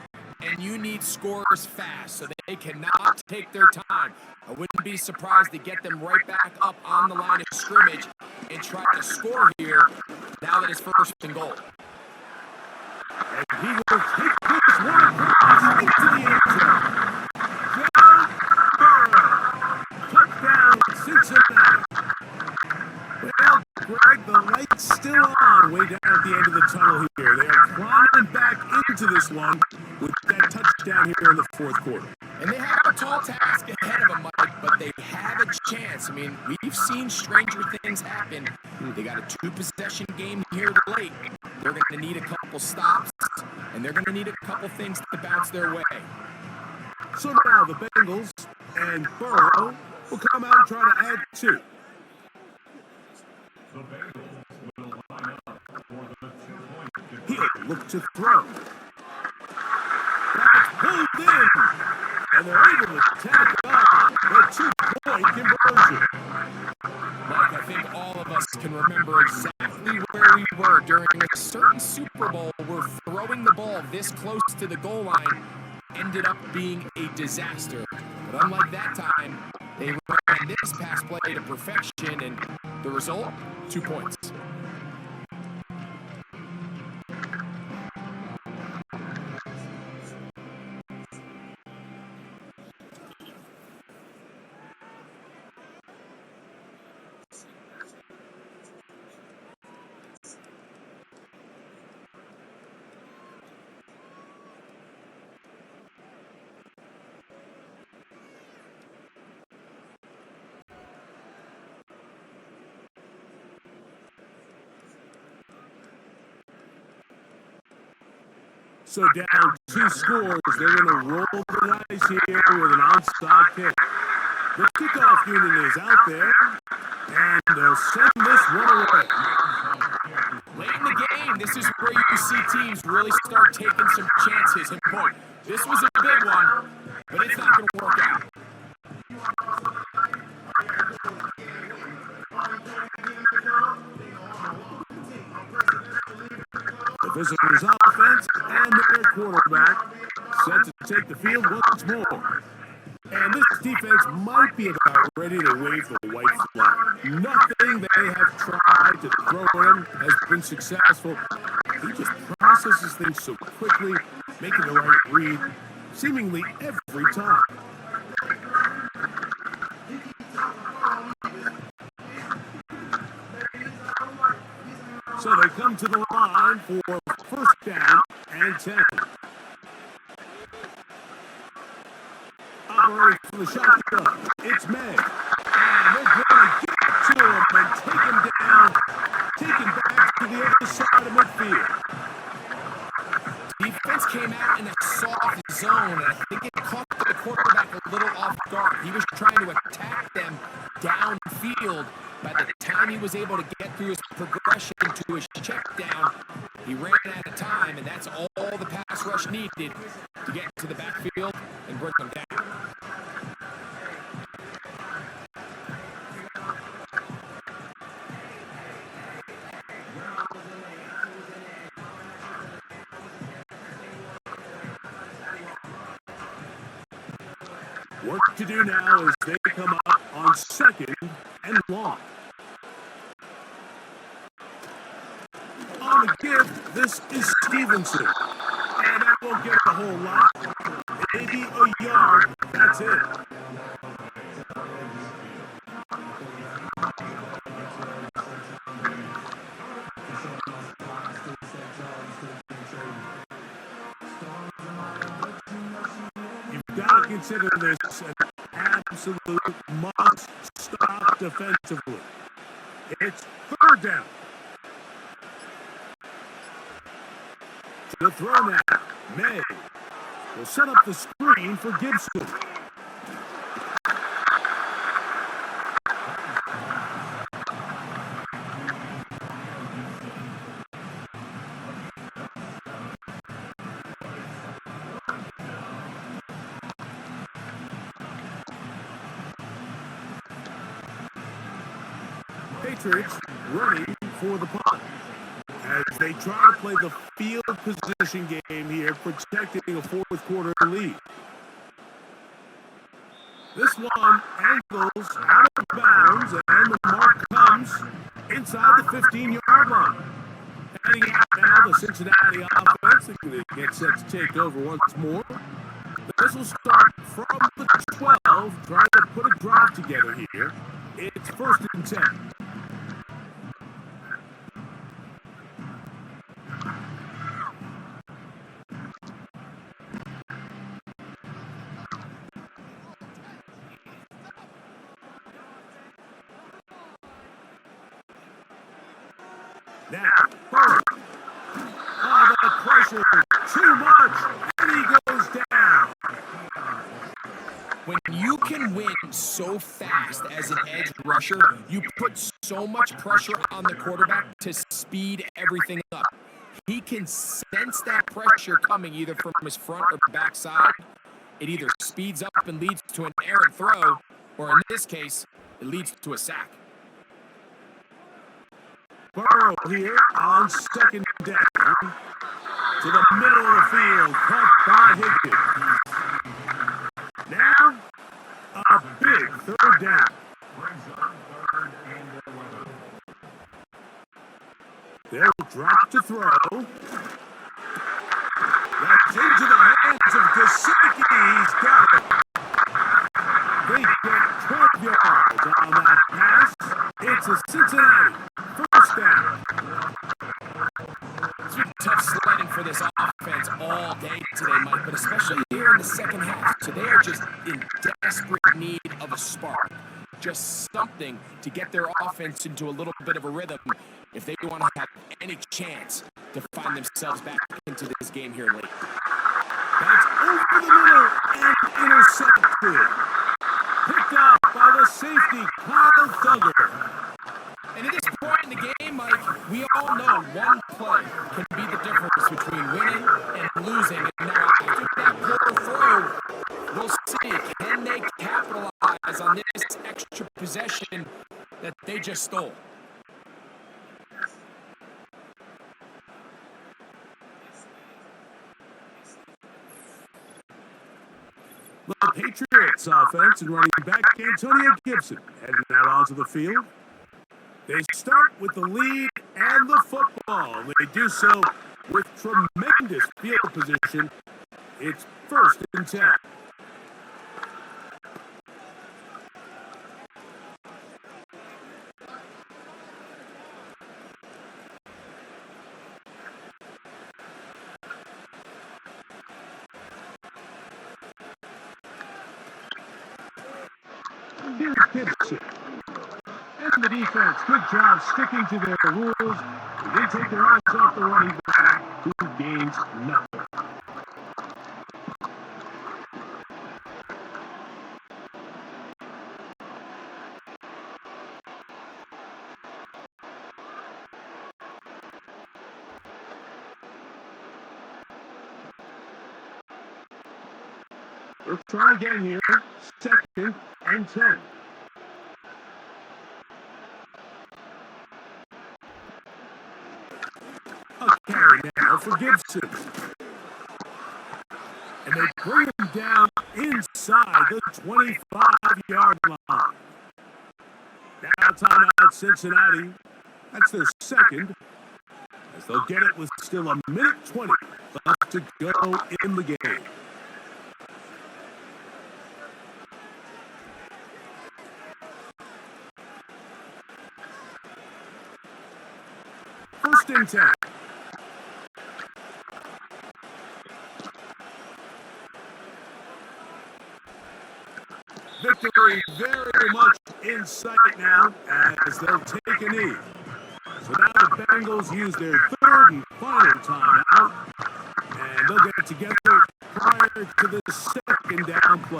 and you need scores fast, so they cannot take their time. I wouldn't be surprised to get them right back up on the line of scrimmage and try to score here now that it's first and goal. And he will take this one across into the end zone. Joe Burrow, touchdown Cincinnati. Well, Greg, the light's still on way down at the end of the tunnel here. They are climbing back into this one with that touchdown here in the fourth quarter. And they have a tall task ahead of them, Mike, but they have a chance. I mean, we've seen stranger things happen. They got a 2-possession game here late. They're going to need a couple stops, and they're going to need a couple things to bounce their way. So now the Bengals and Burrow will come out and try to add 2. The Bengals will line up for the 2-point He'll look to throw. That's pulled in. And they're able to tack on the 2-point conversion. Mike, I think all of us can remember exactly where we were during a certain Super Bowl where throwing the ball this close to the goal line ended up being a disaster. But unlike that time, they ran this pass play to perfection, and the result, 2 points. So down 2 scores, they're going to roll the dice here with an onside kick. The kickoff unit is out there, and they'll send this one away. Late in the game, this is where you see teams really start taking some chances. And boy, this was a big one, but it's not going to work out. The visitors' offense and their quarterback set to take the field once more. And this defense might be about ready to wave the white flag. Nothing they have tried to throw at him has been successful. He just processes things so quickly, making the right read seemingly every time. So they come to the line for first down and 10. Operating from the shotgun, it's May. And they're going to get to him and take him down, take him back to the other side of midfield. Defense came out in a soft zone, and I think it caught the quarterback a little off guard. He was trying to attack them downfield. By the time he was able to get through his progression to his check down, he ran out of time, and that's all the pass rush needed to get to the backfield and bring them down. Work to do now as they come up on 2nd and long. On the give, this is Stevenson. And that won't get a whole lot. Maybe a yard. That's it. You've got to consider this an absolute must-stop defensively. It's 3rd down. To the throw now. May will set up the screen for Gibson. Patriots running for the punt as they try to play the field position game here, protecting a 4th quarter lead. This one angles out of bounds, and the mark comes inside the 15-yard line. Heading out now, the Cincinnati offense, they get set to take over once more. This will start from the 12, trying to put a drive together here. It's 1st and 10. Now, Bird. Oh, the pressure, too much, and he goes down. When you can win so fast as an edge rusher, you put so much pressure on the quarterback to speed everything up. He can sense that pressure coming either from his front or backside. It either speeds up and leads to an errant throw, or in this case, it leads to a sack. Burrow here on 2nd down. To the middle of the field, caught by Higgins. Now, a big 3rd down. They'll drop to throw. That's into the hands of Gesicki. He's got it. They get 12 yards on that pass. It's a Cincinnati 1st down. It's been tough sledding for this offense all day today, Mike, but especially here in the second half. So they are just in desperate need of a spark. Just something to get their offense into a little bit of a rhythm if they want to have any chance to find themselves back into this game here late. That's over the middle and intercepted. Picked up by the safety, Kyle Duggar. And at this point in the game, Mike, we all know one play can be the difference between winning and losing. And now after that poor throw, we'll see, can they capitalize on this extra possession that they just stole? The Patriots offense and running back Antonio Gibson heading out onto the field. They start with the lead and the football. They do so with tremendous field position. It's 1st and 10. Here's Gibson. And the defense, good job sticking to their rules. They take their eyes off the running back, who gains nothing. Let's try again here. 2nd and 10. A carry now for Gibson. And they bring him down inside the 25-yard line. Now timeout Cincinnati. That's their second, as they'll get it with still a minute 20 left to go in the game. First and 10. Victory very much in sight now as they'll take a knee. So now the Bengals use their third and final timeout, and they'll get it together prior to the second down play.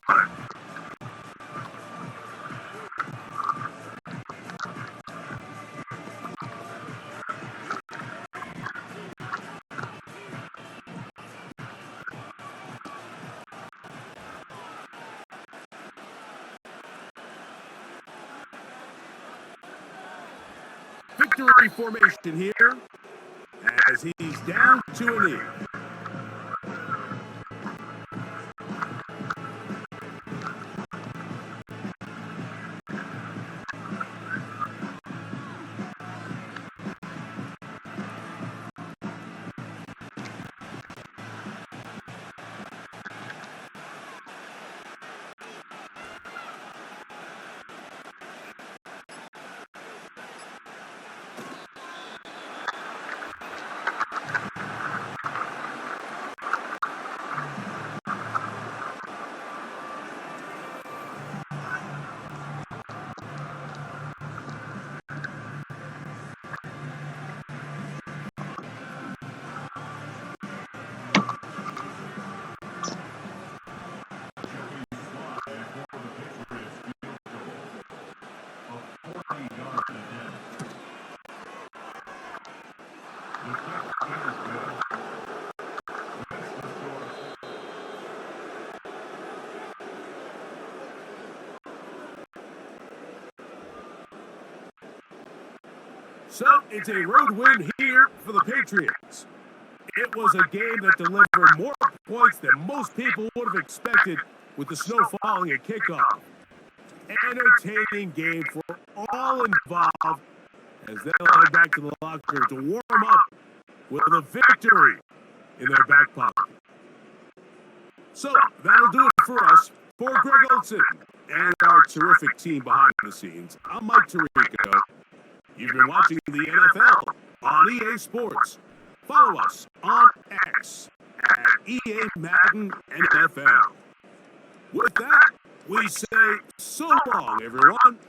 Victory formation here as he's down to a knee. So it's a road win here for the Patriots. It was a game that delivered more points than most people would have expected with the snow falling at kickoff. Entertaining game for all involved as they'll head back to the locker room to warm up with a victory in their back pocket. So that'll do it for us. For Greg Olson and our terrific team behind the scenes, I'm Mike Tirico. You've been watching the NFL on EA Sports. Follow us on X at EA Madden NFL. With that, we say so long, everyone.